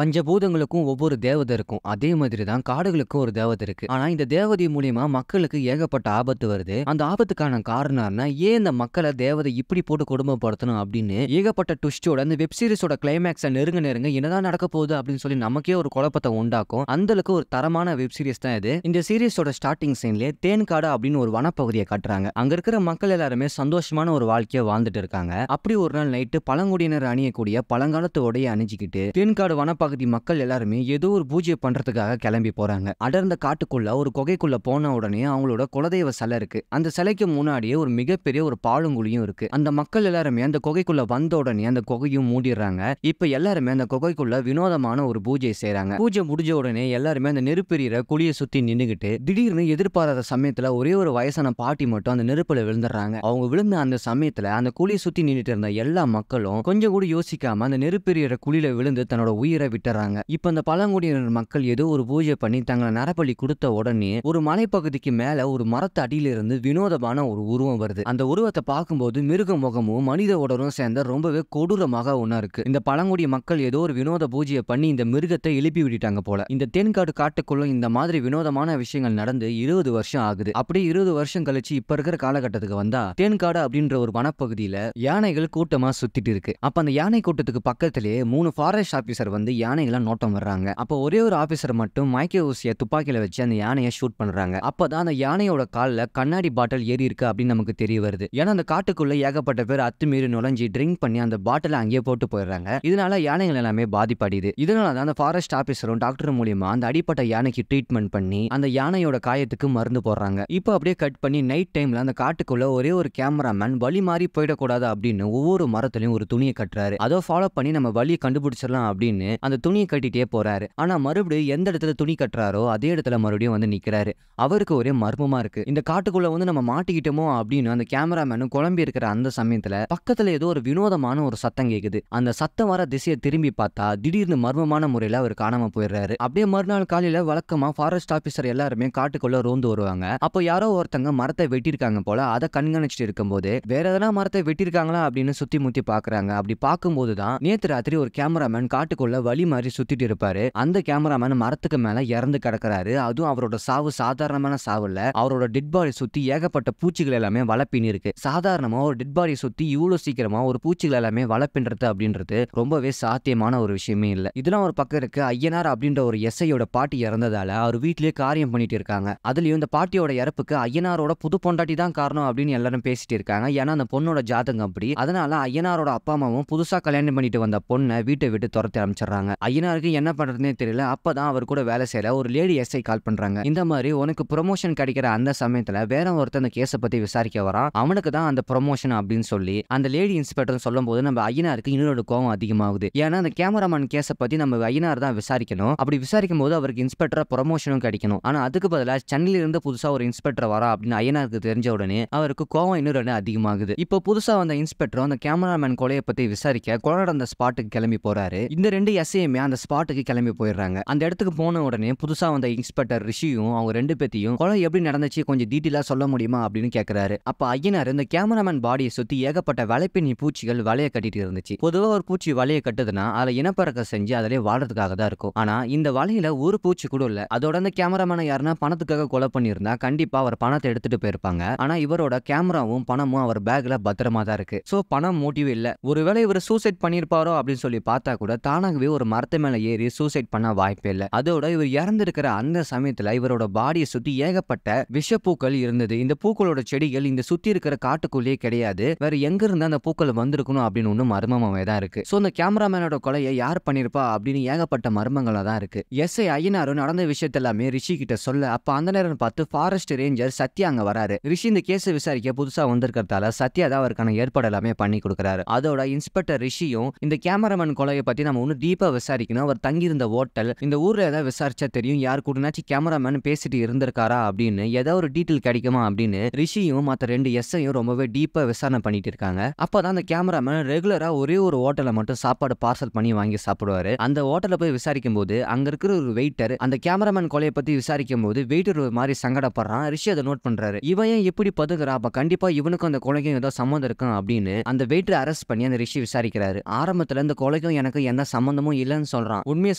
பஞ்சபூதங்களுக்கும் ஒவ்வொரு தேவதை இருக்கும். அதே மாதிரி தான் காடுகளுக்கும் ஒரு தேவதை இருக்கு. ஆனா இந்த தேவதை மூலியமா மக்களுக்கு ஏகப்பட்ட ஆபத்து வருது. அந்த ஆபத்துக்கான காரணம் என்ன? ஏன் இந்த மக்களை தேவதை இப்படி போட்டு கொடுமைப்படுத்தணும் அப்படின்னு ஏகப்பட்ட ட்விஸ்டோட இந்த வெப் சீரிஸோட கிளைமேக்ஸை நெருங்க நெருங்க என்னதான் நடக்க போகுது அப்படின்னு சொல்லி நமக்கே ஒரு குழப்பத்தை உண்டாக்கும். அந்த அளவுக்கு ஒரு தரமான வெப் சீரிஸ் தான் இது. இந்த சீரிஸோட ஸ்டார்டிங் சீன்லயே தேன்காடு அப்படின்னு ஒரு வனப்பகுதியை காட்டுறாங்க. அங்க இருக்கிற மக்கள் எல்லாருமே சந்தோஷமான ஒரு வாழ்க்கையை வாழ்ந்துட்டு இருக்காங்க. அப்படி ஒரு நாள் நைட்டு பழங்குடியினர் அணியக்கூடிய பழங்காலத்து உடைய அணிஞ்சிக்கிட்டு தேன்காடு வனப்பகுதி மக்கள் எல்லாருமே ஏதோ ஒரு பூஜை பண்றதுக்காக கிளம்பி போறாங்க. அடர்ந்த காட்டுக்குள்ள ஒரு குகைக்குள்ள போன உடனே அவங்களோட குலதெய்வ சிலை இருக்கு. அந்த சிலைக்கு முன்னாடியே ஒரு மிகப்பெரிய ஒரு பாலுங்குழியும் இருக்கு. அந்த மக்கள் எல்லாருமே அந்த குகைக்குள்ள வந்த உடனே அந்த குகையும் மூடிடுறாங்க. இப்ப எல்லாருமே அந்த குகைக்குள்ள வினோதமான ஒரு பூஜை செய்யறாங்க. பூஜை முடிஞ்ச உடனே எல்லாருமே அந்த நெருப்பெறிகிற குழியை சுத்தி நின்னுகிட்டு திடீர்னு எதிர்பாராத சமயத்துல ஒரே ஒரு வயசான பாட்டி மட்டும் அந்த நெருப்புல விழுந்துடுறாங்க. அவங்க விழுந்த அந்த சமயத்துல அந்த குழியை சுத்தி நின்னுட்டு இருந்த எல்லா மக்களும் கொஞ்சம் கூட யோசிக்காம அந்த நெருப்பெறிகிற குழியில விழுந்து தன்னோட உயிரை விட்டுறாங்க. இப்ப அந்த பழங்குடியினர் மக்கள் ஏதோ ஒரு பூஜை பண்ணி தங்களை நரபலி கொடுத்த உடனே ஒரு மலைப்பகுதிக்கு மேல ஒரு மரத்து அடியில இருந்து வினோதமான ஒரு உருவம் வருது. அந்த உருவத்தை பார்க்கும்போது மிருக முகமும் மனித உடலும் சேர்ந்த ரொம்பவே கொடூரமாக ஒண்ணா இருக்கு. இந்த பழங்குடி மக்கள் ஏதோ ஒரு வினோத பூஜையை பண்ணி இந்த மிருகத்தை எழுப்பி விட்டுட்டாங்க போல. இந்த தேன்காடு காட்டுக்குள்ள இந்த மாதிரி வினோதமான விஷயங்கள் நடந்து 20 வருஷம் ஆகுது. அப்படி 20 வருஷம் கழிச்சு இப்ப இருக்கிற காலகட்டத்துக்கு வந்தா தேன்காடு அப்படின்ற ஒரு வனப்பகுதியில யானைகள் கூட்டமா சுத்திட்டு இருக்கு. அப்ப அந்த யானை கூட்டத்துக்கு பக்கத்திலேயே 3 ஃபாரஸ்ட் ஆபீசர் வந்து யானைகளை நோட்டம் வர்றாங்க. அப்ப ஒரே ஒரு ஆபீசர் மட்டும் மைக்கே ஊசியை துப்பாக்கியில வச்சு அந்த யானையை ஷூட் பண்றாங்க. அப்பதான் அந்த யானையோட கால்ல கண்ணாடி பாட்டில் ஏறி இருக்கு அப்படின்னு நமக்கு தெரிய வருது. ஏன்னா அந்த காட்டுக்குள்ள ஏகப்பட்ட பேர் அத்துமீறி நுழைஞ்சி ட்ரிங்க் பண்ணி அந்த பாட்டிலை அங்கேயே போட்டு போயிடுறாங்க. இதனால யானைகள் எல்லாமே பாதிப்படையுது. இதனாலதான் அந்த ஃபாரஸ்ட் ஆபீசரும் டாக்டர் மூலியமா அந்த அடிப்பட்ட யானைக்கு ட்ரீட்மெண்ட் பண்ணி அந்த யானையோட காயத்துக்கு மருந்து போடுறாங்க. இப்போ அப்படியே கட் பண்ணி நைட் டைம்ல அந்த காட்டுக்குள்ள ஒரே ஒரு கேமராமேன் வழி மாறி போயிடக்கூடாது அப்படின்னு ஒவ்வொரு மரத்திலையும் ஒரு துணியை கட்டுறாரு. அதை ஃபாலோ பண்ணி நம்ம வழியை கண்டுபிடிச்சிடலாம் அப்படின்னு அந்த துணியை கட்டிட்டே போறாரு. ஆனா மறுபடியும் எந்த இடத்துல துணி கட்டுறாரோ அதே இடத்துல மறுபடியும் வந்து நிக்கிறாரு. அவருக்கு ஒரே மர்மமா இருக்கு. இந்த காட்டுக்குள்ள வந்து நம்ம மாட்டிக்கிட்டோமோ அப்படின்னு அந்த கேமராமேனும் குழம்பி இருக்கிற அந்த சமயத்துல பக்கத்துல ஏதோ ஒரு வினோதமான ஒரு சத்தம் கேக்குது. அந்த சத்தம் வர திசையை திரும்பி பார்த்தா திடீர்னு மர்மமான முறையில அவர் காணாம போயிடுறாரு. அப்படியே மறுநாள் காலையில வழக்கமா ஃபாரஸ்ட் ஆபீசர் எல்லாருமே காட்டுக்குள்ள ரோந்து வருவாங்க. அப்போ யாரோ ஒருத்தங்க மரத்தை வெட்டிருக்காங்க போல. அதை கண்காணிச்சுட்டு இருக்கும்போது வேற எதனா மரத்தை வெட்டிருக்காங்களா அப்படின்னு சுத்தி முத்தி பாக்குறாங்க. அப்படி பார்க்கும்போதுதான் நேத்து ராத்திரி ஒரு கேமராமேன் காட்டுக்குள்ள வழி மாதிரி சுத்திட்டு இருப்பாரு. அந்த கேமராமேன் மரத்துக்கு மேல இறந்து கிடக்குறாரு. அதுவும் அவரோட சாவு சாதாரணமான சாவு இல்ல. அவரோட டெட் பாடி சுத்தி ஏகப்பட்ட பூச்சிகள் எல்லாமே வளப்பின்னு இருக்கு. சாதாரணமா ஒரு டெட் பாடி சுத்தி இவ்வளவு சீக்கிரமா ஒரு பூச்சிகள் எல்லாமே வளப்பின்றது அப்படின்றது ரொம்பவே சாத்தியமான ஒரு விஷயமே இல்ல. இதெல்லாம் ஒரு பக்கம் இருக்கு. ஐயனார் அப்படின்ற ஒரு எஸ்ஐயோட பாட்டி இறந்ததால அவர் வீட்லயே காரியம் பண்ணிட்டு இருக்காங்க. அதுலயும் இந்த பாட்டியோட இறப்புக்கு ஐயனாரோட புது பொண்டாட்டி தான் காரணம் அப்படின்னு எல்லாரும் பேசிட்டு இருக்காங்க. ஏன்னா அந்த பொண்ணோட ஜாதகம் அப்படி. அதனால ஐயனாரோட அப்பா அம்மாவும் புதுசா கல்யாணம் பண்ணிட்டு வந்த பொண்ணை வீட்டை விட்டு துரத்தி அமைச்சிடறாங்க. ஐயனாருக்கு என்ன பண்றதுன்னே தெரியல. அப்பதான் அவர் கூட வேலை செய்யற ஒரு லேடி எஸ்ஐ கால் பண்றாங்க. இந்த மாதிரி உனக்கு ப்ரொமோஷன் கிடைக்கிற அந்த சமயத்துல வேற ஒருத்தர் அந்த கேஸை பத்தி விசாரிக்க வரான். அவனுக்கு தான் அந்த ப்ரொமோஷன் அப்படின்னு சொல்லி அந்த லேடி இன்ஸ்பெக்டர் சொல்லும் போது நம்ம ஐயனாருக்கு இன்னொரு கோவம் அதிகமாகுது. ஏன்னா அந்த கேமராமேன் கேஸை பத்தி நம்ம ஐயனார் தான் விசாரிக்கணும். அப்படி விசாரிக்கும் போது அவருக்கு இன்ஸ்பெக்டர் ப்ரொமோஷனும் கிடைக்கணும். ஆனா அதுக்கு பதிலா சென்னையில இருந்து புதுசா ஒரு இன்ஸ்பெக்டர் வரா அப்படின்னு ஐயனாருக்கு தெரிஞ்ச உடனே அவருக்கு கோவம் இன்னொரு அதிகமாகுது. இப்போ புதுசா வந்த இன்ஸ்பெக்டர் அந்த கேமராமேன் கொலையை பத்தி விசாரிக்க கொலை நடந்த ஸ்பாட்டுக்கு கிளம்பி போறாரு. இந்த 2 எஸ்ஐயுமே அந்த ஸ்பாட்டுக்கு கிளம்பி போயிடுறாங்க. அந்த இடத்துக்கு போன உடனே புதுசா வந்த இன்ஸ்பெக்டர் ரிஷியும் அவங்க 2 பேத்தையும் கொலை எப்படி நடந்துச்சு கொஞ்சம் டீட்டெயிலா சொல்ல முடியுமா அப்படின்னு கேட்கிறாரு. அப்ப ஐயனார் இந்த கேமராமேன் பாடியை சுத்தி ஏகப்பட்ட வலைப்பின்னி பூச்சிகள் வலைய கட்டிட்டு இருந்துச்சு. பொதுவா ஒரு பூச்சி வலையை கட்டுதுன்னா அதுல இனப்பறக்க செஞ்சு அதிலே வாழ்றதுக்காக தான் இருக்கும். ஆனா இந்த வலையில ஒரு பூச்சி கூட இல்ல. அதோட அந்த கேமராமேனை யாருன்னா பணத்துக்காக கொலை பண்ணியிருந்தா கண்டிப்பா அவர் பணத்தை எடுத்துட்டு போயிருப்பாங்க. ஆனா இவரோட கேமராவும் பணமும் அவர் பேக்ல பத்திரமா தான் இருக்கு. சோ பணம் மோட்டிவ் இல்ல. ஒருவேளை இவர் சூசைட் பண்ணிருப்பாரோ அப்படின்னு சொல்லி பார்த்தா கூட தானாகவே ஒரு மரத்து மேல ஏறி சூசைட் பண்ண வாய்ப்பே இல்ல. அதோட இவர் இறந்திருக்கிற அந்த சமயத்துல இவரோட பாடியை சுத்தி ஏகப்பட்ட விஷப்பூக்கள் இருந்தது. இந்த பூக்களோட செடிகள் இந்த சுத்தி இருக்கிற காட்டுக்குள்ளேயே கிடையாது. வேற எங்க இருந்து அந்த பூக்கள் வந்திருக்கணும் அப்படின்னு ஒண்ணு மர்மமாவே தான் இருக்கு. சோ இந்த கேமராமேனோட கொலையை யார் பண்ணிருப்பா அப்படின்னு ஏகப்பட்ட மர்மங்களா தான் இருக்கு. எஸ்ஐ ஐயனாரும் நடந்த விஷயத்த எல்லாமே ரிஷி கிட்ட சொல்ல அப்ப அந்த நேரம் பார்த்து ஃபாரஸ்ட் ரேஞ்சர் சத்யா அங்க வராரு. ரிஷி இந்த கேஸை விசாரிக்க புதுசா வந்திருக்கிறதால சத்யா தான் அவருக்கான ஏற்பாடு எல்லாமே பண்ணி கொடுக்குறாரு. அதோட இன்ஸ்பெக்டர் ரிஷியும் இந்த கேமராமேன் கொலையை பத்தி நம்ம ஒன்னும் டீப்பா விசாரிக்கணும். அவர் தங்கியிருந்த ஹோட்டல் இந்த ஊர்ல ஏதாவது விசாரிச்சா தெரியும் யார் கூடனாச்சும் கேமராமேன் பேசிட்டு இருந்திருக்காரா அப்படின்னு ஏதாவது ஒரு டீட்டெயில் கிடைக்குமா அப்படின்னு ரிஷியும் மற்ற 2 எஸ்ஐயும் ரொம்பவே டீப்பா விசாரணை பண்ணிட்டு இருக்காங்க. அப்பதான் அந்த கேமராமேன் ரெகுலரா ஒரே ஒரு ஹோட்டலை மட்டும் சாப்பாடு பார்சல் பண்ணி வாங்கி சாப்பிடுவாரு. அந்த ஹோட்டலை போய் விசாரிக்கும் போது அங்க இருக்கிற ஒரு வெயிட்டர் அந்த கேமராமேன் கொலையை பத்தி விசாரிக்கும் போது வெயிட்டர் ஒரு மாதிரி சங்கடப்படுறான். ரிஷி அதை நோட் பண்றாரு. இவன் ஏன் இப்படி பதுங்குறா? அப்ப கண்டிப்பா இவனுக்கும் அந்த கொலைக்கும் ஏதோ சம்மந்தம் இருக்கும் அப்படின்னு அந்த வெயிட்டர் அரெஸ்ட் பண்ணி அந்த ரிஷி விசாரிக்கிறாரு. ஆரம்பத்துல இந்த கொலைக்கும் எனக்கு எந்த சம்பந்தமும் இல்லன்னு சொல்றான். உண்மையை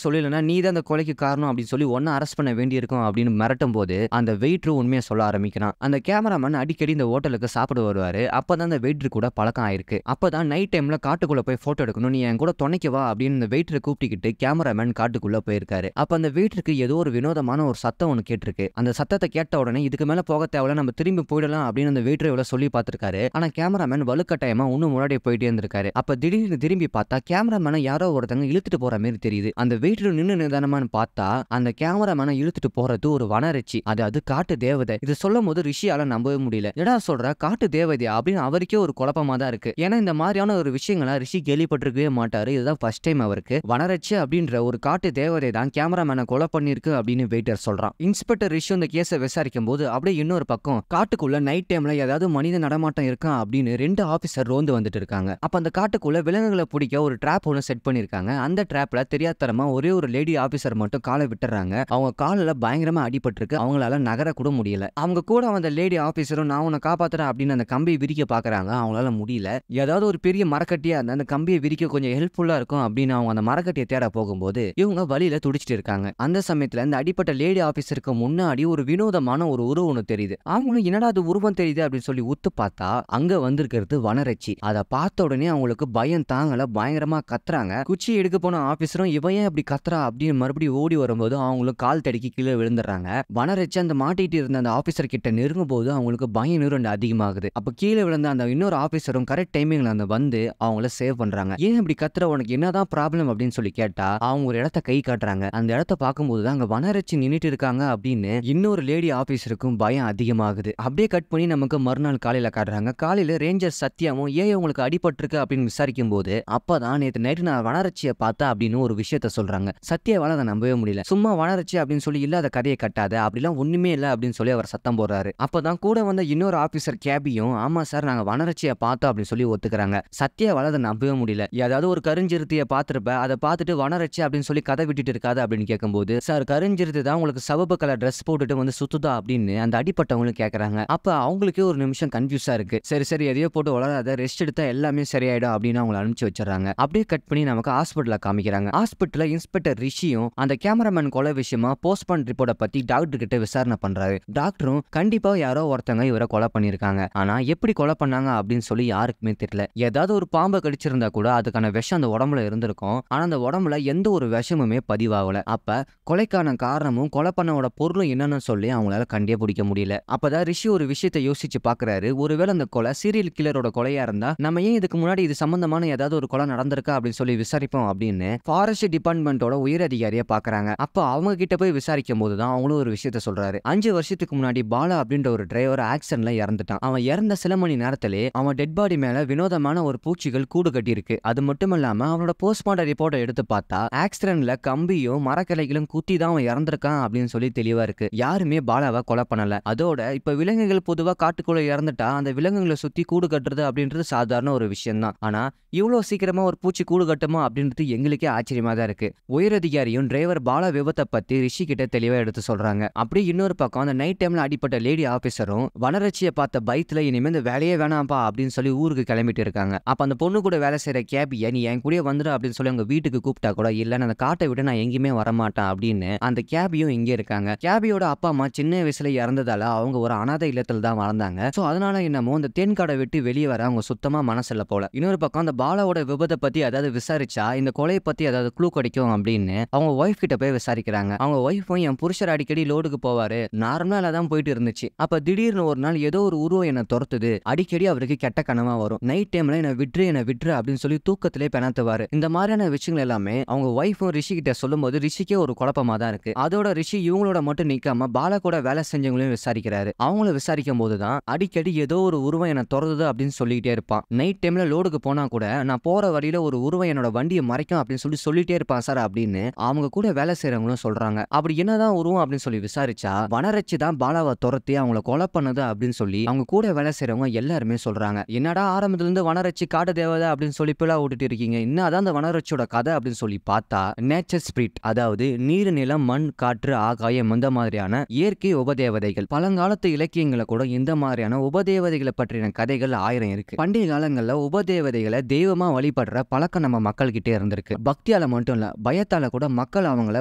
சொல்லலன்னா நீ தான் அந்த கொலைக்கு காரணம் அப்படின்னு சொல்லி ஒன்ன அரெஸ்ட் பண்ண வேண்டியிருக்கும் அப்படின்னு மிரட்டும் போது அந்த வெயிட்டரும் உண்மையை சொல்ல ஆரம்பிக்கிறான். அந்த கேமராமேன் அடிக்கடி இந்த ஹோட்டலுக்கு சாப்பிட வருவாரு. அப்பதான் அந்த வெயிட்டர் கூட பழக்கம் ஆயிருக்கு. அப்பதான் நைட் டைம்ல காட்டுக்குள்ள போய் போட்டோ எடுக்கணும், நீ என் கூட துணைக்கு வா அப்படின்னு இந்த வெயிட்டரை கூப்பிட்டுக்கிட்டு கேமராமேன் காட்டுக்குள்ள போயிருக்காரு. அப்ப அந்த வெயிட்டருக்கு ஏதோ ஒரு வினோதமான ஒரு சத்தம் ஒன்று கேட்டிருக்கு. அந்த சத்தத்தை கேட்ட உடனே இதுக்கு மேல போக தேவையில்ல, நம்ம திரும்பி போயிடலாம் அப்படின்னு அந்த வெயிட்டர் இவ்வளவு சொல்லி பார்த்திருக்காரு. ஆனா கேமராமேன் வலுக்கட்டாயமா இன்னும் முன்னாடி போயிட்டே இருந்திருக்காரு. அப்ப திடீர்னு திரும்பி பார்த்தா கேமராமேனை யாரோ ஒருத்தங்க இழுத்துட்டு போற மாதிரி தெரியுது. அந்த வெயிட்டர் நின்னு நிதானமான்னு பார்த்தா அந்த கேமராமேனை இழுத்துட்டு போறது ஒரு வனரிச்சி, அது காட்டு தேவதை. இது சொல்லும் போது ரிஷியால நம்பவே முடியல. எடா சொல்ற காட்டு தேவதையா அப்படின்னு அவருக்கே ஒரு குழப்பமா தான் இருக்கு. ஏன்னா இந்த மாதிரியான ஒரு விஷயங்களை ரிஷி கேள்விப்பட்டிருக்கவே மாட்டாரு. இதுதான் ஃபர்ஸ்ட் டைம் அவருக்கு. வனரட்சி அப்படின்ற ஒரு காட்டு தேவதை தான் கேமராமேனை கொலை பண்ணிருக்கு அப்படின்னு வெயிட்டர் சொல்றான். இன்ஸ்பெக்டர் ரிஷி இந்த கேஸை விசாரிக்கும் போது அப்படியே இன்னொரு பக்கம் காட்டுக்குள்ள நைட் டைம்ல ஏதாவது மனித நடமாட்டம் இருக்கா அப்படின்னு 2 ஆபீசர் ரோந்து வந்துட்டு இருக்காங்க. அப்ப அந்த காட்டுக்குள்ள விலங்குகளை பிடிக்க ஒரு ட்ராப் ஒன்று செட் பண்ணிருக்காங்க. அந்த ட்ராப்ல தெரியாதரமா ஒரே ஒரு லேடி ஆபீசர் மட்டும் காலை விட்டுறாங்க. அவங்க காலில் பயங்கரமா அடிபட்டிருக்கு. அவங்களால நகர கூட முடியல. அவங்க கூட வந்த லேடி ஆபீசரும் நான் உன்னை காப்பாத்துறேன் அப்படின்னு அந்த கம்பியை விரிக்க பாக்குறாங்க. அவங்களால முடியல. ஏதாவது ஒரு பெரிய மரக்கட்டியா அந்த கம்பியை விரிக்க கொஞ்சம் ஹெல்ப்ஃபுல்லா இருக்கும் அப்படின்னு அவங்க அந்த மரக்கட்டியை தேட போகும்போது இவங்க வழியில துடிச்சிட்டு இருக்காங்க. அந்த சமயத்துல அந்த அடிப்பட்ட லேடி ஆபீசருக்கு முன்னாடி ஒரு வினோதமான ஒரு உருவம் ஒன்று தெரியுது. அவங்களும் என்னடா அது உருவம் தெரியுது அப்படின்னு சொல்லி உத்து பார்த்தா அங்க வந்திருக்கிறது வனரட்சி. அதை பார்த்த உடனே அவங்களுக்கு பயம் தாங்கல, பயங்கரமா கத்துறாங்க. குச்சி எடுக்க போன ஆபீசரும் இவன் ஏன் அப்படி கத்துறா அப்படின்னு மறுபடியும் ஓடி வரும்போது அவங்களும் கால் தடிக்கி கீழே விழுந்துடுறாங்க. வனரட்சி அந்த மாட்டிட்டு இருந்த அந்த ஆபீசர் கிட்ட நெருங்கும் போது அவங்களுக்கு பயம் இன்னும் அதிகமாகுது. அப்ப கீழே விழுந்த அந்த இன்னொரு ஆபீசரும் கரெக்ட் டைமிங்ல அந்த வந்து அவங்கள சேவ் பண்றாங்க. ஏன் இப்படி கத்துற, உனக்கு என்னதான் ப்ராப்ளம் அப்படின்னு சொல்லி கேட்டா அவங்க ஒரு இடத்த கை காட்டுறாங்க. அந்த இடத்த பார்க்கும்போது தான் அங்க வனரட்சி நின்னுட்டு இருக்காங்க அப்படின்னு இன்னொரு லேடி ஆபீசருக்கும் பயம் அதிகமாகுது. அப்படியே கட் பண்ணி நமக்கு மறுநாள் காலையில காட்டுறாங்க. காலையில ரேஞ்சர் சத்யாவும் ஏன் உங்களுக்கு அடிபட்டிருக்கு அப்படின்னு விசாரிக்கும் போது அப்பதான் நேற்று நைட்டு நான் வனரட்சியை பார்த்தா அப்படின்னு ஒரு விஷயத்த சொல்றாங்க. சத்யாவால அதை நம்பவே முடியல. சும்மா வனரட்சி அப்படின்னு சொல்லி இல்லாத கதையை கட்டாத, அப்படிலாம் ஒண்ணுமே இல்லை அப்படின்னு சொல்லி அவர் சத்தம் போடுறாரு. அப்பதான் கூட வந்த இன்னொரு ஆபீசர் கேபியும் ஆமா சார் நாங்க வனரட்சியை பார்த்தோம் அப்படின்னு சொல்லி ஒத்துக்கிறாங்க. சத்யாவால அதை நம்பவே முடியல. ஏதாவது ஒரு கருஞ்சிருத்தியை பார்த்திருப்ப, அதை பார்த்துட்டு வனரட்சி அப்படின்னு சொல்லி கதை விட்டுட்டு இருக்காது அப்படின்னு கேட்கும்போது சார் கருஞ்சிருத்து தான் உங்களுக்கு சிவப்பு கலர் ட்ரெஸ் போட்டுட்டு வந்து சுத்துதா அப்படின்னு அந்த அடிப்பட்டவங்களும் கேட்கறாங்க. அப்ப அவங்களுக்கே ஒரு நிமிஷம் கன்ஃபியூஸா இருக்கு. சரி சரி எதையோ போட்டு வளராத, ரெஸ்ட் எடுத்தா எல்லாமே சரியாயிடும் அப்படின்னு அவங்களை அனுப்பிச்சு வச்சிடறாங்க. அப்படியே கட் பண்ணி நமக்கு ஹாஸ்பிட்டல காமிக்கிறாங்க. ஹாஸ்பிட்டல்ல இன்ஸ்பெக்டர் ரிஷியும் அந்த கேமராமேன் கொலை விஷயமா போஸ்ட்மார்ட்டம் ரிப்போர்ட்டை பத்தி டாக்டர் கிட்ட விசாரணை பண்றாரு. டாக்டரும் கண்டிப்பா யாரோ ஒருத்தங்க இவரை கொலை பண்ணிருக்காங்க, ஆனா எப்படி கொலை பண்ணாங்க அப்படின்னு சொல்லி யாருக்குமே தெரியல. ஏதாவது ஒரு பாம்பை கடிச்சிருந்தா கூட அதுக்கான விஷம் அந்த உடம்புல இருந்திருக்கும், ஆனா அந்த உடம்புல எந்த ஒரு விஷமுமே பதிவாகல. அப்ப கொலைக்கான காரணமும் கொலை பண்ணவோட பொருளும் என்னன்னு சொல்லி அவங்களால கண்டே பிடிக்க முடியல. அப்பதான் ரிஷி ஒரு விஷயத்தை யோசிச்சு பாக்குறாரு. ஒருவேளை அந்த கொலை சீரியல் கில்லரோட கொலையா இருந்தா நம்ம ஏன் இதுக்கு முன்னாடி இது சம்பந்தமான ஏதாவது ஒரு கொலை நடந்திருக்கா அப்படின்னு சொல்லி விசாரிப்போம் அப்படின்னு ஃபாரஸ்ட் டிபார்ட்மெண்டோட உயர் அதிகாரியை பாக்குறாங்க. அப்ப அவங்க கிட்ட போய் விசாரிக்கும் போதுதான் அவங்களும் ஒரு விஷயத்த சொல்றாரு. 5 வருஷத்துக்கு முன்னாடி பாலா அப்படின்ற ஒரு டிரைவர் ஆக்சிடென்ட்ல இறந்துட்டான். அவன் இறந்த சில மணி நேரத்திலே அவன் டெட் பாடி மேல வினோதமான ஒரு பூச்சிகள் கூடு கட்டி இருக்கு. அது மட்டும் இல்லாம அவனோட போஸ்ட்மார்ட்டம் ரிப்போர்ட்டை எடுத்து பார்த்தா ஆக்சிடென்ட்ல கம்பியும் மரக்கிளைகளும் குத்தி தான் அவன் இறந்திருக்கான் அப்படின்னு சொல்லி தெளிவா இருக்கு. யாருமே பாலாவை கொலை பண்ணல. அதோட இப்ப விலங்குகள் பொதுவா காட்டுக்குள்ள இறந்துட்டா அந்த விலங்குகளை சுத்தி கூடு கட்டுறது அப்படின்றது சாதாரண ஒரு விஷயம் தான். ஆனா இவ்வளவு சீக்கிரமா ஒரு பூச்சி கூடு கட்டுமா அப்படின்றது எங்களுக்கே ஆச்சரியமா தான் இருக்கு. உயரதிகாரியும் டிரைவர் பாலா விபத்தை பத்தி ரிஷி கிட்ட தெளிவா எடுத்து சொல்றாங்க. அப்படி இன்னொரு பக்கம் அந்த நைட் டைம்ல அடிப்பட்ட லேடி ஆபீசரும் வனரட்சியை பார்த்த பயத்துல இனிமே இந்த வேலையே வேணாம்பா அப்படின்னு சொல்லி ஊருக்கு கிளம்பிட்டு இருக்காங்க. அப்ப அந்த பொண்ணு கூட வேலை செய்யற கேபியை நீ என் கூட வந்துடு அப்படின்னு சொல்லி அவங்க வீட்டுக்கு கூப்பிட்டா கூட இல்ல அந்த காட்டை விட்டு நான் எங்கேயுமே வரமாட்டேன் அப்படின்னு அந்த கேபியும் இங்கே இருக்காங்க. கேபியோட அப்பா அம்மா சின்ன வயசுல இறந்ததால அவங்க ஒரு அனாதை இல்லத்துல தான் வளர்ந்தாங்க. சோ அதனால என்னமோ அந்த தேன்காடை விட்டு வெளியே வர அவங்க சுத்தமா மனசுல போல. இன்னொரு பக்கம் அந்த பாலாவோட விபத்தை பத்தி அதாவது விசாரிச்சா இந்த கொலையை பத்தி அதாவது க்ளூ கிடைக்கும் அப்படின்னு அவங்க ஒய்ஃப் கிட்ட போய் விசாரிக்கிறாங்க. அவங்க ஒய்ஃபும் என் புருஷர் அடிக்கடி லோடுக்கு போவாரு, நார்மலா தான் போயிட்டு இருந்துச்சு. அப்ப திடீர்னு ஒரு நாள் ஏதோ ஒரு உருவம் என்ன துரத்துது, அடிக்கடி அவருக்கு கெட்ட கனவா வரும், நைட் டைம்ல என்ன விட்டுரு அப்படின்னு சொல்லி தூக்கத்திலே பெணத்துவாரு. இந்த மாதிரியான விஷயங்கள் எல்லாமே அவங்க ஒய்ஃபும் ரிஷி கிட்ட சொல்லும் போது ரிஷிக்கே ஒரு குழப்பமா தான் இருக்கு. அதோட ரிஷி இவங்களோட மட்டும் நிக்காம பாலா கூட வேலை செஞ்சவங்களையும் விசாரிக்கிறாரு. அவங்கள விசாரிக்கும் போதுதான் அடிக்கடி ஏதோ ஒரு உருவம் என்ன துரத்துது அப்படின்னு சொல்லிட்டே இருப்பான். நைட் டைம்ல லோடுக்கு போனா கூட நான் போற வழியில ஒரு உருவம் என்னோட வண்டியை மறைக்கும் அப்படின்னு சொல்லிட்டே இருப்பான் சார் அப்படின்னு அவங்க கூட வேலை செய்யறவங்களும் சொல்றாங்க. அப்படி என்னதான் உருவம் அப்படின்னு சொல்லி விசாரிச்சா வனரட்சி தான் பாலாவை துரத்தி அவங்கள கொலை பண்ணது அப்படின்னு சொல்லி அவங்க கூட வேலை செய்யறவங்க எல்லாருமே சொல்றாங்க. என்னடா ஆரம்பத்துல இருந்து வனரட்சி காட்டு தேவதை அப்படின்னு சொல்லி பிழா விட்டுட்டு இருக்கீங்க, இன்னும் அதான் அந்த வனரட்சியோட கதை அப்படின்னு சொல்லி பார்த்தா நேச்சர் ஸ்பிரிட், அதாவது நீர் நிலம் மண் காற்று ஆகாயம் இந்த மாதிரியான இயற்கை உபதேவதைகள். பழங்காலத்து இலக்கியங்களை கூட இந்த மாதிரியான உபதேவதைகளை பற்றின கதைகள் 1000 இருக்கு. பண்டைய காலங்கள்ல உபதேவதைகளை தெய்வமா வழிபடுற பழக்கம் நம்ம மக்கள் கிட்டே இருந்திருக்கு. பக்தியால மட்டும் இல்ல, பயத்தால கூட மக்கள் அவங்கள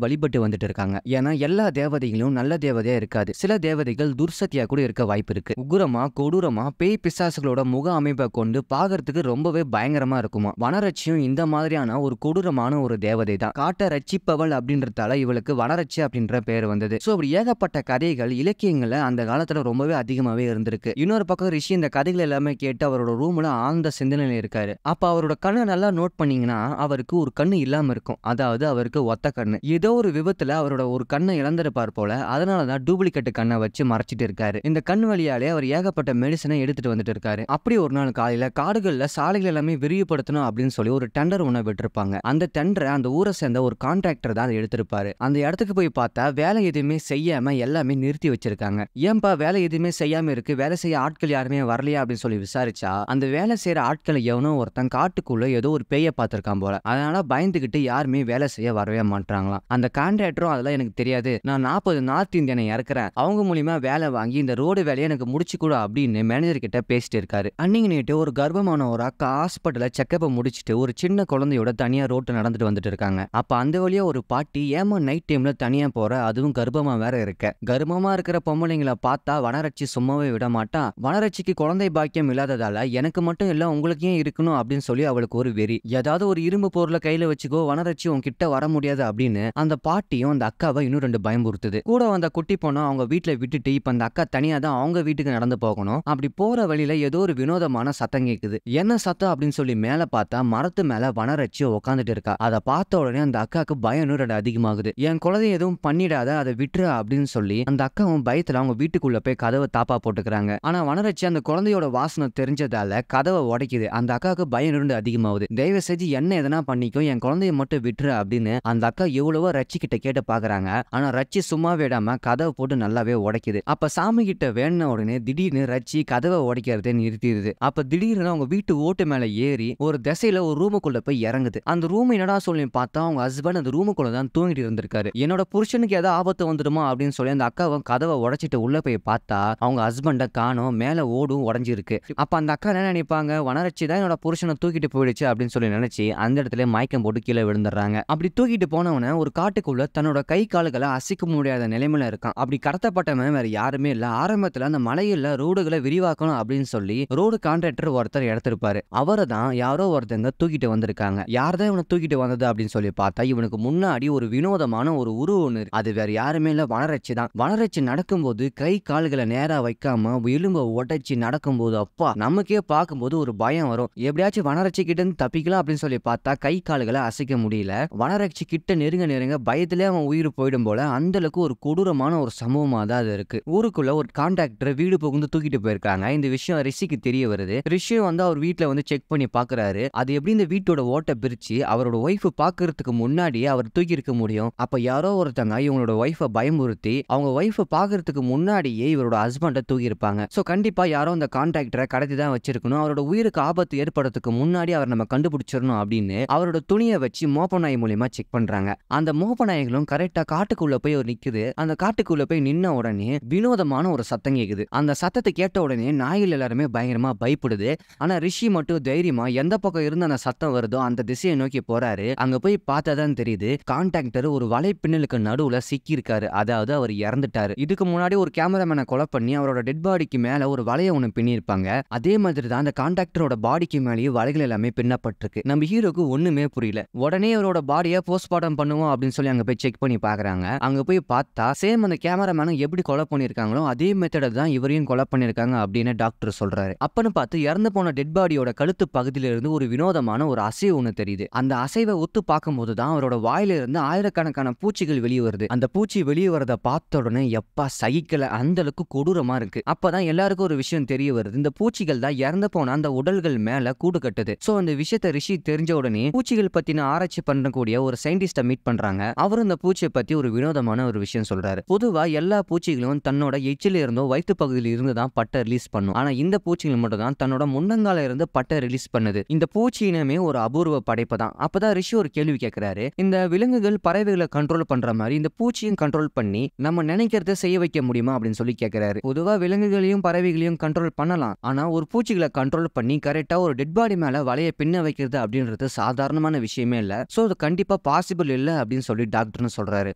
வழிபட்டு வந்துட்டு இருக்காங்க. ஏன்னா எல்லா தேவதைகளும் நல்ல தேவதையா இருக்காது. சில தேவதைகள் துர்சக்தியா கூட இருக்க வாய்ப்பு இருக்கு. உக்கிரமா கொடூரமா பேய் பிசாசுகளோட முக அமைப்பை கொண்டு பாக்குறதுக்கு ரொம்பவே பயங்கரமா இருக்குமா. வனரட்சியும் இந்த மாதிரியான ஒரு கொடூரமான ஒரு தேவதை தான். காட்ட ரட்சிப்பவள் அப்படின்றதால இவளுக்கு வனரட்சி அப்படின்ற பேர் வந்தது. சோ அப்படி ஏகப்பட்ட கதைகள் இலக்கியங்கள்ல அந்த காலத்துல ரொம்பவே அதிகமாவே இருந்திருக்கு. இன்னொரு பக்கம் ரிஷி இந்த கதைகள் எல்லாமே கேட்டு அவரோட ரூம்ல ஆழ்ந்த சிந்தனையில இருக்காரு. அப்ப அவரோட கண்ணை நல்லா நோட் பண்ணீங்கன்னா அவருக்கு ஒரு கண்ணு இல்லாம இருக்கும். அதாவது அவருக்கு ஒத்த கண்ணு. ஏதோ ஒரு விபத்துல அவரோட ஒரு கண்ணை இழந்திருப்பார் போல. அதனாலதான் டூப்ளிகேட் கண்ணை வச்சு மறைச்சிட்டு இருக்காரு. இந்த கண் வழியாலே அவர் ஏகப்பட்ட மெடிசனை எடுத்துட்டு வந்துட்டு இருக்காரு. அப்படி ஒரு நாள் காலையில காடுகள்ல சாலைகள் எல்லாமே விரிவுபடுத்தணும் அப்படின்னு சொல்லி ஒரு டெண்டர் ஒண்ணு விட்டுருப்பாங்க. அந்த டெண்டரை அந்த ஊரை சேர்ந்த ஒரு கான்ட்ராக்டர் தான் அதை எடுத்திருப்பாரு. அந்த இடத்துக்கு போய் பார்த்தா வேலை எதுவுமே செய்யாம எல்லாமே நிறுத்தி வச்சிருக்காங்க. ஏன்பா வேலை எதுவுமே செய்யாம இருக்கு, வேலை செய்ய ஆட்கள் யாருமே வரலையா அப்படின்னு சொல்லி விசாரிச்சா அந்த வேலை செய்யற ஆட்களை எவனோ ஒருத்தன் காட்டுக்குள்ள ஏதோ ஒரு பேய பார்த்திருக்கான் போல. அதனால பயந்துகிட்டு யாருமே வேலை செய்ய வரவே மாட்டாங்களாம். அந்த கான்ட்ராக்டரும் அதெல்லாம் எனக்கு தெரியாது, நான் 40 நார்த் இந்தியனை இறக்குறேன், அவங்க மூலியமா வேலை வாங்கி இந்த ரோடு வேலையை எனக்கு முடிச்சு கூட அப்படின்னு மேனேஜர் கிட்ட பேசிட்டு இருக்காரு. அன்னைக்கு நேற்று ஒரு கர்ப்பமான ஒரு அக்கா ஹாஸ்பிட்டல செக்கப்பை முடிச்சுட்டு ஒரு சின்ன குழந்தையோட தனியா ரோட்டு நடந்துட்டு வந்துட்டு இருக்காங்க. அப்ப அந்த வழியா ஒரு பாட்டி ஏமா நைட் டைம்ல தனியா போற, அதுவும் கர்ப்பமா வேற இருக்க. கர்ப்பமா இருக்கிற பொம்பளைங்களை பார்த்தா வனரட்சி சும்மாவே விட மாட்டா. வனரட்சிக்கு குழந்தை பாக்கியம் இல்லாததால எனக்கு மட்டும் இல்ல உங்களுக்கு ஏன் இருக்கணும் அப்படின்னு சொல்லி அவளுக்கு ஒரு வெறி. ஏதாவது ஒரு இரும்பு பொருளை கையில வச்சுக்கோ, வனரட்சி உன்கிட்ட வர முடியாது அப்படின்னு அந்த பாட்டியும் அந்த அக்காவை இன்னும் 2 பயம்புறுத்துது. கூட வந்த குட்டி பொண்ணு அவங்க வீட்டுல விட்டுட்டு இப்ப அந்த அக்கா தனியா தான் அவங்க வீட்டுக்கு நடந்து போகணும். அப்படி போற வழியில ஏதோ ஒரு வினோதமான சத்தம் கேக்குது. என்ன சத்தம் அப்படின்னு சொல்லி மேல பார்த்தா மரத்து மேல வனரட்சி உட்காந்துட்டு இருக்கா. அதை பார்த்த உடனே அந்த அக்காவுக்கு பயம் இன்னும் அதிகமாகுது. என் குழந்தை எதுவும் பண்ணிடாத, அதை விட்டுரு அப்படின்னு சொல்லி அந்த அக்காவும் பயத்துல அவங்க வீட்டுக்குள்ள போய் கதவை தாப்பா போட்டுக்கிறாங்க. ஆனா வனரட்சி அந்த குழந்தையோட வாசனை தெரிஞ்சதால கதவை உடைக்குது. அந்த அக்காவுக்கு பயம் அதிகமாகுது. தயவு செஞ்சு என்ன எதனா பண்ணிக்கோ, என் குழந்தைய மட்டும் விட்டுரு அப்படின்னு அந்த அக்கா எவ்வளவோ ரச்சி கிட்ட கேட்டு பாக்குறாங்க. ஆனா ரச்சி சும்மா விடாம கதவை போட்டு நல்லாவே உடைக்குது. அப்ப சாமி கிட்ட வேணுன உடனே திடீர்னு ரச்சி கதவை உடைக்கிறதே நிறுத்திடுது. அப்ப திடீர்னு அவங்க வீட்டு ஓட்டு மேல ஏறி ஒரு திசையில ஒரு ரூமுக்குள்ள போய் இறங்குது. அந்த ரூம் என்னடா சொல்லி பார்த்தா அவங்க ஹஸ்பண்ட் அந்த ரூமுக்குள்ள தான் தூங்கிட்டு இருந்திருக்காரு. என்னோட புருஷனுக்கு ஏதாவது ஆபத்து வந்துடுமா அப்படின்னு சொல்லி அந்த அக்காவும் கதவை உடைச்சிட்டு உள்ள போய் பார்த்தா அவங்க ஹஸ்பண்ட காணோம், மேல ஓடும் உடஞ்சிருக்கு. அப்ப அந்த அக்கா என்ன நினைப்பாங்க, வனரட்சி தான் என்னோட புருஷனை தூக்கிட்டு போயிடுச்சு அப்படின்னு சொல்லி நினைச்சு அந்த இடத்துல மயக்கம் போட்டு கீழே விழுந்துடுறாங்க. அப்படி தூக்கிட்டு போனவன ஒரு காட்டுக்குள்ள தன்னோட கை கால்களை அசைக்க முடியாத நிலைமையில இருக்கான். அப்படி கடத்தப்பட்டவன் வேற யாருமே இல்ல. ஆரம்பத்துல அந்த மலையில ரோடுகளை விரிவாக்கணும் அப்படின்னு சொல்லி ரோடு கான்ட்ராக்டர் ஒருத்தர் எடுத்திருப்பாரு. அவரை தான் யாரோ ஒருத்தங்க தூக்கிட்டு வந்திருக்காங்க. யார்தான் இவனை தூக்கிட்டு வந்தது அப்படின்னு சொல்லி பார்த்தா இவனுக்கு முன்னாடி ஒரு வினோதமான ஒரு உருவம் ஒண்ணு. அது வேற யாருமே இல்ல, வனரட்சி தான். வனரட்சி நடக்கும்போது கை கால்களை நேரா வைக்காம எலும்ப உடைச்சி நடக்கும்போது அப்பா நமக்கே பார்க்கும்போது ஒரு பயம் வரும். எப்படியாச்சும் வனரட்சி கிட்ட இருந்து தப்பிக்கலாம் அப்படின்னு சொல்லி பார்த்தா கை கால்களை அசைக்க முடியல. வனரட்சி கிட்ட நெருங்க பயத்திலே அவன் உயிர் போயிடும் போல. அந்த அளவுக்கு ஒரு கொடூரமான ஒரு சம்பவமா தான் அது இருக்கு. ஊருக்குள்ள ஒரு கான்ட்ராக்டர் வீடு புகுந்து தூக்கிட்டு போயிருக்காங்க. இந்த விஷயம் ரிஷிக்கு தெரிய வருது. ரிஷியும் வந்து அவர் வீட்டுல வந்து செக் பண்ணி பாக்குறாரு. அது எப்படி இந்த வீட்டோட ஓட்டை பிரிச்சு அவரோட ஒய்ஃப் பாக்குறதுக்கு முன்னாடியே அவர் தூக்கி இருக்க முடியும். அப்ப யாரோ ஒருத்தங்க இவங்களோட ஒய்ஃபை பயமுறுத்தி அவங்க ஒய்ஃபை பாக்குறதுக்கு முன்னாடியே இவரோட ஹஸ்பண்ட தூக்கி இருப்பாங்க. சோ கண்டிப்பா யாரோ அந்த கான்ட்ராக்டரை கடத்தி தான் வச்சிருக்கணும். அவரோட உயிருக்கு ஆபத்து ஏற்படுறதுக்கு முன்னாடி அவர் நம்ம கண்டுபிடிச்சிடணும் அப்படின்னு அவரோட துணியை வச்சு மோப்ப நாய் மூலியமா செக் பண்றாங்க. அந்த மோப்ப நாய்களும் கரெக்டா காட்டுக்குள்ள போய் ஒரு நிக்குது. அந்த காட்டுக்குள்ள போய் நின்ன உடனே வினோதமான ஒரு சத்தம் கேக்குது. அந்த சத்தத்தை கேட்ட உடனே நாய்கள் எல்லாருமே பயங்கரமா பயப்படுது. ஆனா ரிஷி மட்டும் தைரியமா எந்த பக்கம் இருந்து அந்த சத்தம் வருதோ அந்த திசையை நோக்கி போறாரு. அங்க போய் பார்த்தாதான் தெரியுது கான்ட்ராக்டர் ஒரு வலைப்பின்னலுக்கு நடுவுல சிக்கி இருக்காரு. அதாவது அவர் இறந்துட்டாரு. இதுக்கு முன்னாடி ஒரு கேமராமேனை கொலை பண்ணி அவரோட டெட் பாடிக்கு மேல ஒரு வலையை ஒண்ணு பின்னிருப்பாங்க. அதே மாதிரி தான் அந்த கான்ட்ராக்டரோட பாடிக்கு மேலேயே வலைகள் எல்லாமே பின்னப்பட்டிருக்கு. நம்ம ஹீரோக்கு ஒண்ணுமே புரியல. உடனே அவரோட பாடியை போஸ்ட்மார்ட்டம் பண்ணுவோம் அப்படின்னு சொல்லி அங்க போய் செக் பண்ணி பாக்குறாங்க. அங்க போய் பார்த்தா சேம் அந்த கேமராமேனை எப்படி கொலை பண்ணிருக்காங்களோ அதே மெத்தட தான் இவரையும் கொலை பண்ணிருக்காங்க அப்படின்னு டாக்டர் சொல்றாரு. அப்பன்னு பார்த்து இறந்து போன டெட் பாடியோட கழுத்து பகுதியில இருந்து ஒரு வினோதமான ஒரு அசைவு ஒண்ணு தெரியுது. அந்த அசைவை ஒத்து பார்க்கும்போது தான் அவரோட வாயில இருந்து ஆயிரக்கணக்கான பூச்சிகள் வெளியே வருது. அந்த பூச்சி வெளியே வரத பார்த்த உடனே எப்பா சகிக்கல, அந்த அளவுக்கு கொடூரமா இருக்கு. அப்பதான் எல்லாருக்கும் ஒரு விஷயம் தெரிய வருது. இந்த பூச்சிகள் தான் இறந்து போன அந்த உடல்கள் மேல கூடு கட்டுது. சோ அந்த விஷயத்தை ரிஷி தெரிஞ்ச உடனே பூச்சிகள் பத்தின ஆராய்ச்சி பண்ணக்கூடிய ஒரு சயின்டிஸ்ட மீட் பண்றாங்க. அவரும் இந்த பூச்சியை பத்தி ஒரு வினோதமான ஒரு விஷயம் சொல்றாரு. பொதுவா எல்லா பூச்சிகளும் தன்னோட எச்சில இருந்தோ வயிற்று பகுதியில் இருந்து தான் பட்டை ரிலீஸ் பண்ணும். ஆனா இந்த பூச்சிகள் மட்டும் தான் தன்னோட முன்னங்கால இருந்து பட்டை ரிலீஸ் பண்ணுது. இந்த பூச்சி இனமே ஒரு அபூர்வ படைப்பு தான். அப்பதான் ரிஷி ஒரு கேள்வி கேட்கிறாரு. இந்த விலங்குகள் பறவைகளை கண்ட்ரோல் பண்ற மாதிரி இந்த பூச்சியும் கண்ட்ரோல் பண்ணி நம்ம நினைக்கிறத செய்ய வைக்க முடியுமா அப்படின்னு சொல்லி கேட்கிறாரு. பொதுவா விலங்குகளையும் பறவைகளையும் கண்ட்ரோல் பண்ணலாம். ஆனா ஒரு பூச்சிகளை கண்ட்ரோல் பண்ணி கரெக்டா ஒரு டெட் பாடி மேல வலைய பின்ன வைக்கிறது அப்படின்றது சாதாரணமான விஷயம் விஷயமே இல்ல. சோ அது கண்டிப்பா பாசிபிள் இல்ல அப்படின்னு சொல்லி டாக்டர்னு சொல்றாரு.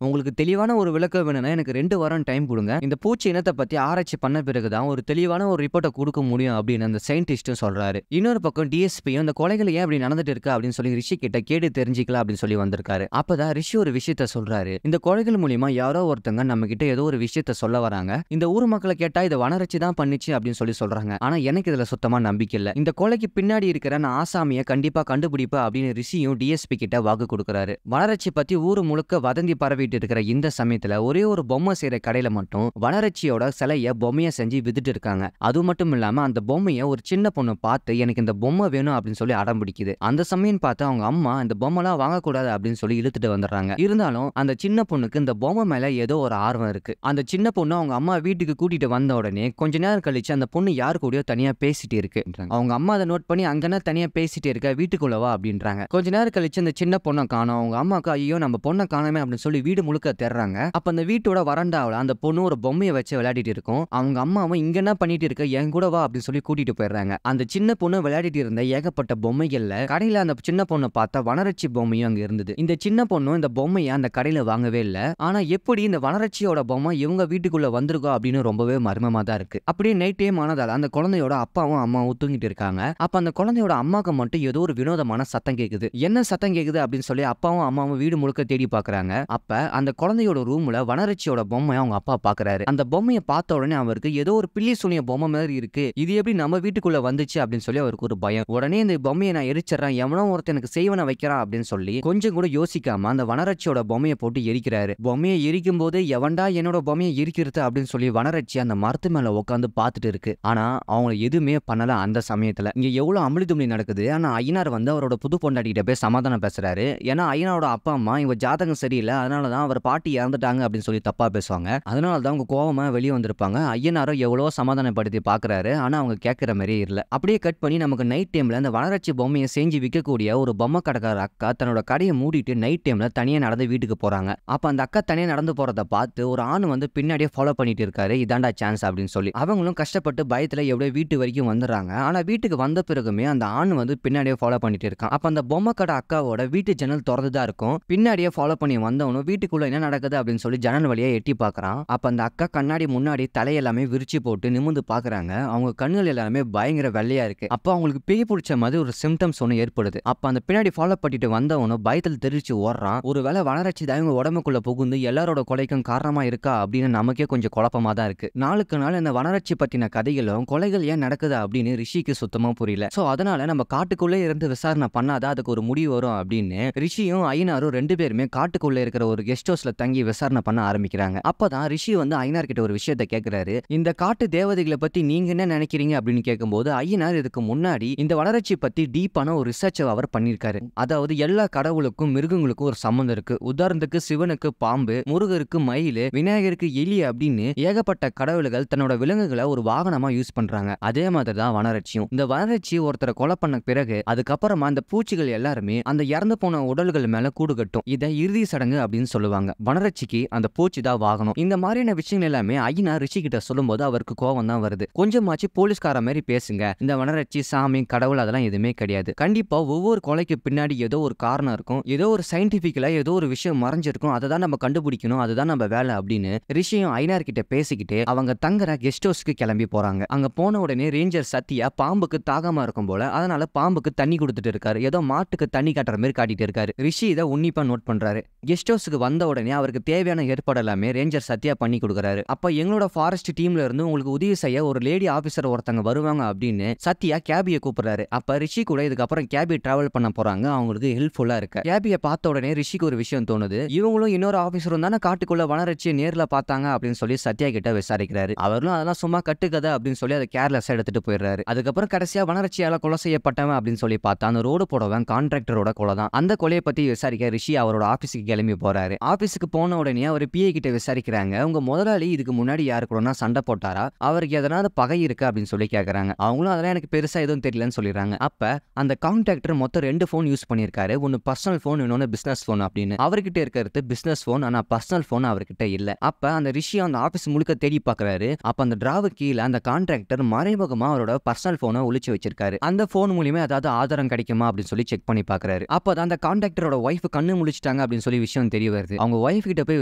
உங்களுக்கு தெளிவான ஒரு விளக்கம் வேணும்னா எனக்கு 2 வாரம் டைம் கொடுங்க. இந்த பூச்சி இனத்தை பத்தி ஆராய்ச்சி பண்ண பிறகுதான் ஒரு தெளிவான ஒரு ரிப்போர்ட்டை கொடுக்க முடியும் அப்படின்னு அந்த சயின்டிஸ்டும் சொல்றாரு. இன்னொரு பக்கம் டிஎஸ்பியும் இந்த கொலைகள் ஏன் அப்படி நடந்துட்டு இருக்கு அப்படின்னு சொல்லி ரிஷி கிட்ட கேட்டு தெரிஞ்சுக்கலாம் அப்படின்னு சொல்லி வந்திருக்காரு. அப்பதான் ரிஷி ஒரு விஷயத்த சொல்றாரு. இந்த கொலைகள் மூலியமா யாரோ ஒருத்தங்க நம்ம கிட்ட ஏதோ ஒரு விஷயத்த சொல்ல வராங்க. இந்த ஊர் மக்களை கேட்டா இதை வனரட்சி தான் பண்ணிச்சு அப்படின்னு சொல்லி சொல்றாங்க. ஆனா எனக்கு இதுல சுத்தமா நம்பிக்கை இல்ல. இந்த கொலைக்கு பின்னாடி இருக்கிற நான் ஆசாமியை கண்டிப்பா கண்டுபிடிப்பா அப்படின்னு ரிஷியும் டிஎஸ்பி கிட்ட வாக்கு கொடுக்கறாரு. வனரட்சி பத்தி ஊர் முழுக்க வதந்தி பரவிட்டு இருக்கிற இந்த சமயத்துல ஒரே ஒரு பொம்மை செய்யற கடையில மட்டும் வனரட்சியோட சிலைய பொம்மைய செஞ்சு வித்துட்டு இருக்காங்க. அது மட்டும் இல்லாம அந்த பொம்மைய ஒரு சின்ன பொண்ணு பார்த்து எனக்கு இந்த பொம்மை வேணும் அப்படின்னு சொல்லி அடம் பிடிக்குது. அந்த சமயம் பார்த்து அவங்க அம்மா இந்த பொம்மைலாம் வாங்கக்கூடாது அப்படின்னு சொல்லி இழுத்துட்டு வந்துடுறாங்க. இருந்தாலும் அந்த சின்ன பொண்ணுக்கு இந்த பொம்மை மேல ஏதோ ஒரு ஆர்வம் இருக்கு. அந்த சின்ன பொண்ணு அவங்க அம்மா வீட்டுக்கு கூட்டிட்டு வந்த உடனே கொஞ்ச நேரம் கழிச்சு அந்த பொண்ணு யாரு கூடயோ தனியா பேசிட்டு இருக்கு. அவங்க அம்மா அதை நோட் பண்ணி அங்கன்னா தனியா பேசிட்டு இருக்க, வீட்டுக்குள்ளவா அப்படின்றாங்க. கொஞ்ச நேரம் கழிச்சு அந்த சின்ன பொண்ணை காணோம். அவங்க அம்மாக்கு ஐயோ நம்ம பொண்ணை காணமே அப்படின்னு சொல்லி வீடு முழுக்க தேடுறாங்க. அப்ப அந்த வீட்டோட வறண்டாவில அந்த பொண்ணு ஒரு பொம்மையை வச்சு விளையாடிட்டு இருக்கும். அவங்க அம்மாவும் இங்க என்ன பண்ணிட்டு இருக்க, என் கூட வா அப்படின்னு சொல்லி கூட்டிட்டு போயிடுறாங்க. அந்த சின்ன பொண்ணு விளையாடிட்டு இருந்த ஏகப்பட்ட பொம்மைகள்ல கடையில அந்த சின்ன பொண்ணை பார்த்தா வனரட்சி பொம்மையும் அங்க இருந்தது. இந்த சின்ன பொண்ணும் இந்த பொம்மையை அந்த கடையில வாங்கவே இல்ல. ஆனா எப்படி இந்த வனரட்சியோட பொம்மை இவங்க வீட்டுக்குள்ள வந்திருக்கோம் அப்படின்னு ரொம்பவே மர்மமா தான் இருக்கு. அப்படியே நைட் டைம் ஆனதால அந்த குழந்தையோட அப்பாவும் அம்மாவும் தூங்கிட்டு இருக்காங்க. அப்ப அந்த குழந்தையோட அம்மாக்கு மட்டும் ஏதோ ஒரு வினோதமான சத்தம் கேக்குது. என்ன சத்தம் கேக்குது அப்படின்னு சொல்லி அப்பாவும் அம்மாவும் வீடு முழுக்க தேடி பாக்குறாங்க. அப்ப அந்த குழந்தையோட ரூம்ல வனரட்சியோட பொம்மை அவங்க அப்பா பாக்குறாரு. அந்த பொம்மையை பார்த்த உடனே அவருக்கு ஏதோ ஒரு பில்லி சூனிய பொம்மை மாதிரி இருக்கு, இது எப்படி நம்ம வீட்டுக்குள்ள வந்துச்சு அப்படின்னு சொல்லி அவருக்கு ஒரு பயம். உடனே இந்த பொம்மையை நான் எரிச்சிடறேன், எவனோ ஒருத்தன் எனக்கு செய்வன வைக்கிறான் அப்படின்னு சொல்லி கொஞ்சம் கூட யோசிக்காம அந்த வனரட்சியோட பொம்மையை போட்டு எரிக்கிறாரு. பொம்மையை எரிக்கும் போது எவன்டா என்னோட பொம்மையை எரிக்கிறது அப்படின்னு சொல்லி வனரட்சி அந்த மரத்து மேல உட்காந்து பார்த்துட்டு இருக்கு. ஆனா அவங்க எதுவுமே பண்ணல. அந்த சமயத்துல இங்க எவ்வளவு அமிழ்துமணி நடக்குது. ஆனா ஐயனார் வந்து அவரோட புது பொண்டாட்டிகிட்ட போய் சமாதானம் பேசுறாரு. ஏன்னா ஐயனாரோட அப்பா அம்மா இவங்க ஜாதகம் சரியில்லை, அதனாலதான் அவர் பாட்டி இறந்துட்டாங்க அப்படின்னு சொல்லி தப்பா பேசுவாங்க. அதனாலதான் அவங்க கோவமா வெளியே வந்திருப்பாங்க. ஐயனாரும் எவ்வளவோ சமாதானப்படுத்தி பாக்குறாரு. ஆனா அவங்க கேட்கிற மாதிரியே இல்ல. அப்படியே கட் பண்ணி நமக்கு நைட் டைம்ல அந்த வனரட்சி பொம்மையை செஞ்சு விற்கக்கூடிய ஒரு பொம்மை கடைக்கார அக்கா தன்னோட கடையை மூடிட்டு நைட் டைம்ல தனியா நடந்து வீட்டுக்கு போறாங்க. அப்ப அந்த அக்கா தனியா நடந்து போறத பார்த்து ஒரு ஆண் வந்து பின்னாடியே ஃபாலோ பண்ணிட்டு இருக்காரு. இதாண்டா சான்ஸ் அப்படின்னு சொல்லி அவங்களும் கஷ்டப்பட்டு பயத்துல எப்படியோ வீட்டு வரைக்கும் வந்துடுறாங்க. ஆனா வீட்டுக்கு வந்த பிறகுமே அந்த ஆண் வந்து பின்னாடியே ஃபாலோ பண்ணிட்டு இருக்கான். அப்ப அந்த பொம்மை கடை அக்காவோட வீட்டு ஜன்னல் திறந்துதான் இருக்கும். பின்னாடியே ஃபாலோ பண்ணி வந்தவனும் வீட்டுக்குள்ள என்ன நடக்குது அப்படின்னு சொல்லி ஜன்னல் வழியா எட்டி பாக்குறான். அப்ப அந்த அக்கா கண்ணாடி முன்னாடி தலையெல்லாமே விரிச்சு போட்டு நிமிந்து பாக்குறாங்க. அவங்க கண்கள் எல்லாமே பயங்கர வெள்ளையா இருக்கு. அப்ப அவங்களுக்கு பேய் பிடிச்ச மாதிரி ஒரு சிம்டம்ஸ் ஒண்ணு ஏற்படுது. அப்ப அந்த பின்னாடி ஃபாலோ பண்ணிட்டு வந்தவனும் பயத்தில் தெரிச்சு ஓடுறான். ஒருவேளை வனரட்சி தான் இவங்க உடம்புக்குள்ள புகுந்து எல்லாரோட கொலைக்கும் காரணமா இருக்கா அப்படின்னு நமக்கே கொஞ்சம் குழப்பமா தான் இருக்கு. நாளுக்கு நாள் இந்த வனரட்சி பத்தின கதைகளும் கொலைகள் ஏன் நடக்குது அப்படின்னு ரிஷிக்கு சுத்தமா புரியல. சோ அதனால நம்ம காட்டுக்குள்ளே இருந்து விசாரணை பண்ணாதான் அதுக்கு ஒரு முடிவு வரும் அப்படின்னு ரிஷியும் ஐயனாரும் 2 பேருமே காட்டுக்குள்ள இருக்கிற ஒரு கெஸ்ட் ஹவுஸ்ல தங்கி விசாரணை பண்ண ஆரம்பிக்கிறாங்க. அப்பதான் ரிஷி வந்து ஐயனார் கிட்ட ஒரு விஷயத்த கேக்குறாரு. இந்த காட்டு தேவதைகளை பத்தி நீங்க என்ன நினைக்கிறீங்க அப்படின்னு கேட்கும்போது ஐயனார் இதுக்கு முன்னாடி இந்த வனரட்சி பத்தி டீப்பான ஒரு ரிசர்ச் அவர் பண்ணிருக்காரு. அதாவது எல்லா கடவுளுக்கும் மிருகங்களுக்கும் ஒரு சம்பந்தம் இருக்கு. உதாரணத்துக்கு சிவனுக்கு பாம்பு, முருகருக்கு மயில், விநாயகருக்கு எலி அப்படின்னு ஏகப்பட்ட கடவுள்கள் தன்னோட விலங்குகளை ஒரு வாகனமா யூஸ் பண்றாங்க. அதே மாதிரி தான் வனரட்சியும். இந்த வனரட்சி ஒருத்தரை கொலை பண்ண பிறகு அதுக்கப்புறமா அந்த பூச்சிகள் எல்லாருமே அந்த இறந்து போன உடல்கள் மேல கூடு கட்டும். இதை இறுதி சடங்கு அப்படின்னு சொல்லுவாங்க. வனரட்சிக்கு அந்த பூச்சி தான் வாகனம். இந்த மாதிரியான விஷயங்கள் எல்லாமே ஐயனா ரிஷி கிட்ட சொல்லும்போது அவருக்கு கோவம் தான் வருது. கொஞ்சமாச்சு போலீஸ்கார மாதிரி பேசுங்க, இந்த வனரட்சி சாமி கடவுள் அதெல்லாம் எதுவுமே கிடையாது. கண்டிப்பா ஒவ்வொரு கொலைக்கு பின்னாடி ஏதோ ஒரு காரணம் இருக்கும், ஏதோ ஒரு சயின்டிபிக்கலா ஏதோ ஒரு விஷயம் மறைஞ்சிருக்கும், அதை தான் நம்ம கண்டுபிடிக்கணும், அதுதான் நம்ம வேலை அப்படின்னு ரிஷியும் ஐயனார் கிட்ட பேசிக்கிட்டு அவங்க தங்குற கெஸ்ட் ஹவுஸ்க்கு கிளம்பி போறாங்க. அங்க போன உடனே ரேஞ்சர் சத்யா பாம்புக்கு தாகமா இருக்கும் போல, அதனால பாம்புக்கு தண்ணி கொடுத்துட்டு இருக்காரு. ஏதோ மாட்டுக்கு தண்ணி காட்டுற மாதிரி காட்டிட்டு இருக்காரு. ரிஷி இதை உன்னிப்பா நோட் பண்றாரு. கெஸ்ட் ஹவுஸ்க்கு வந்த உடனே அவருக்கு தேவையான ஏற்பாடு எல்லாமே ரேஞ்சர் சத்யா பண்ணி கொடுக்குறாரு. அப்ப எங்களோட ஃபாரஸ்ட் டீம்ல இருந்து உங்களுக்கு உதவி செய்ய ஒரு லேடி ஆபீசர் ஒருத்தங்க வருவாங்க அப்படின்னு சத்யா கேபியை கூப்பிடுறாரு. அப்ப ரிஷி கூட இதுக்கப்புறம் கேபி டிராவல் பண்ண போறாங்க. அவங்களுக்கு ஹெல்ப்ஃபுல்லா இருக்கு. கேபியை பார்த்த உடனே ரிஷிக்கு ஒரு விஷயம் தோணுது. இவங்களும் இன்னொரு ஆபீசரும் தானே காட்டுக்குள்ள வனரட்சியை நேர்ல பார்த்தாங்க அப்படின்னு சொல்லி சத்யா கிட்ட விசாரிக்கிறாரு. அவர்களும் அதெல்லாம் சும்மா கட்டுக்கதை அப்படின்னு சொல்லி அதை கேர்லெஸ்ஸா எடுத்துட்டு போயிடுறாரு. அதுக்கப்புறம் கடைசியா வனரட்சியால கொலை செய்யப்பட்டவன் அப்படின்னு சொல்லி பார்த்தா அந்த ரோடு போடவன் கான்ட்ராக்டரோட கொலை தான். அந்த கொலையை பத்தி விசாரிக்க ரிஷி அவரோட ஆபீஸுக்கு கிளம்பி போறாரு. ஆபீஸுக்கு போன உடனே அவர் பிஏ கிட்ட விசாரிக்கிறாங்க. உங்க முதலாளி இதுக்கு முன்னாடி யாரு கூட சண்டை போட்டாரா, அவருக்கு எதனாவது பகை இருக்கு அப்படின்னு சொல்லி கேக்குறாங்க. அவங்களும் அதெல்லாம் எனக்கு பெருசா எதுவும் தெரியலன்னு சொல்லிடுறாங்க. அப்ப அந்த கான்ட்ராக்டர் மொத்தம் 2 போன் யூஸ் பண்ணிருக்காரு. ஒன்னு பர்சனல் போன், இன்னொன்னு பிசினஸ் போன் அப்படின்னு. அவர்கிட்ட இருக்கிறது பிசினஸ் போன், ஆனா பர்சனல் போன் அவர்கிட்ட இல்ல. அப்ப அந்த ரிஷி அந்த ஆபீஸ் முழுக்க தேடி பாக்குறாரு. அப்ப அந்த டிராவு கீழே அந்த கான்ட்ராக்டர் மறைமுகமா அவரோட பர்சனல் போனை ஒளிச்சு வச்சிருக்காரு. அந்த போன் மூலியமா ஏதாவது ஆதாரம் கிடைக்குமா அப்படின்னு சொல்லி செக் பண்ணி பாக்குறாரு. பாக்குறாரு. அப்பதான் அந்த கான்ட்ராக்டரோட ஒய்ஃப் கண்ணு முழிச்சிட்டாங்க அப்படின்னு சொல்லி விஷயம் தெரிய வருது. அவங்க ஒய்ஃப் கிட்ட போய்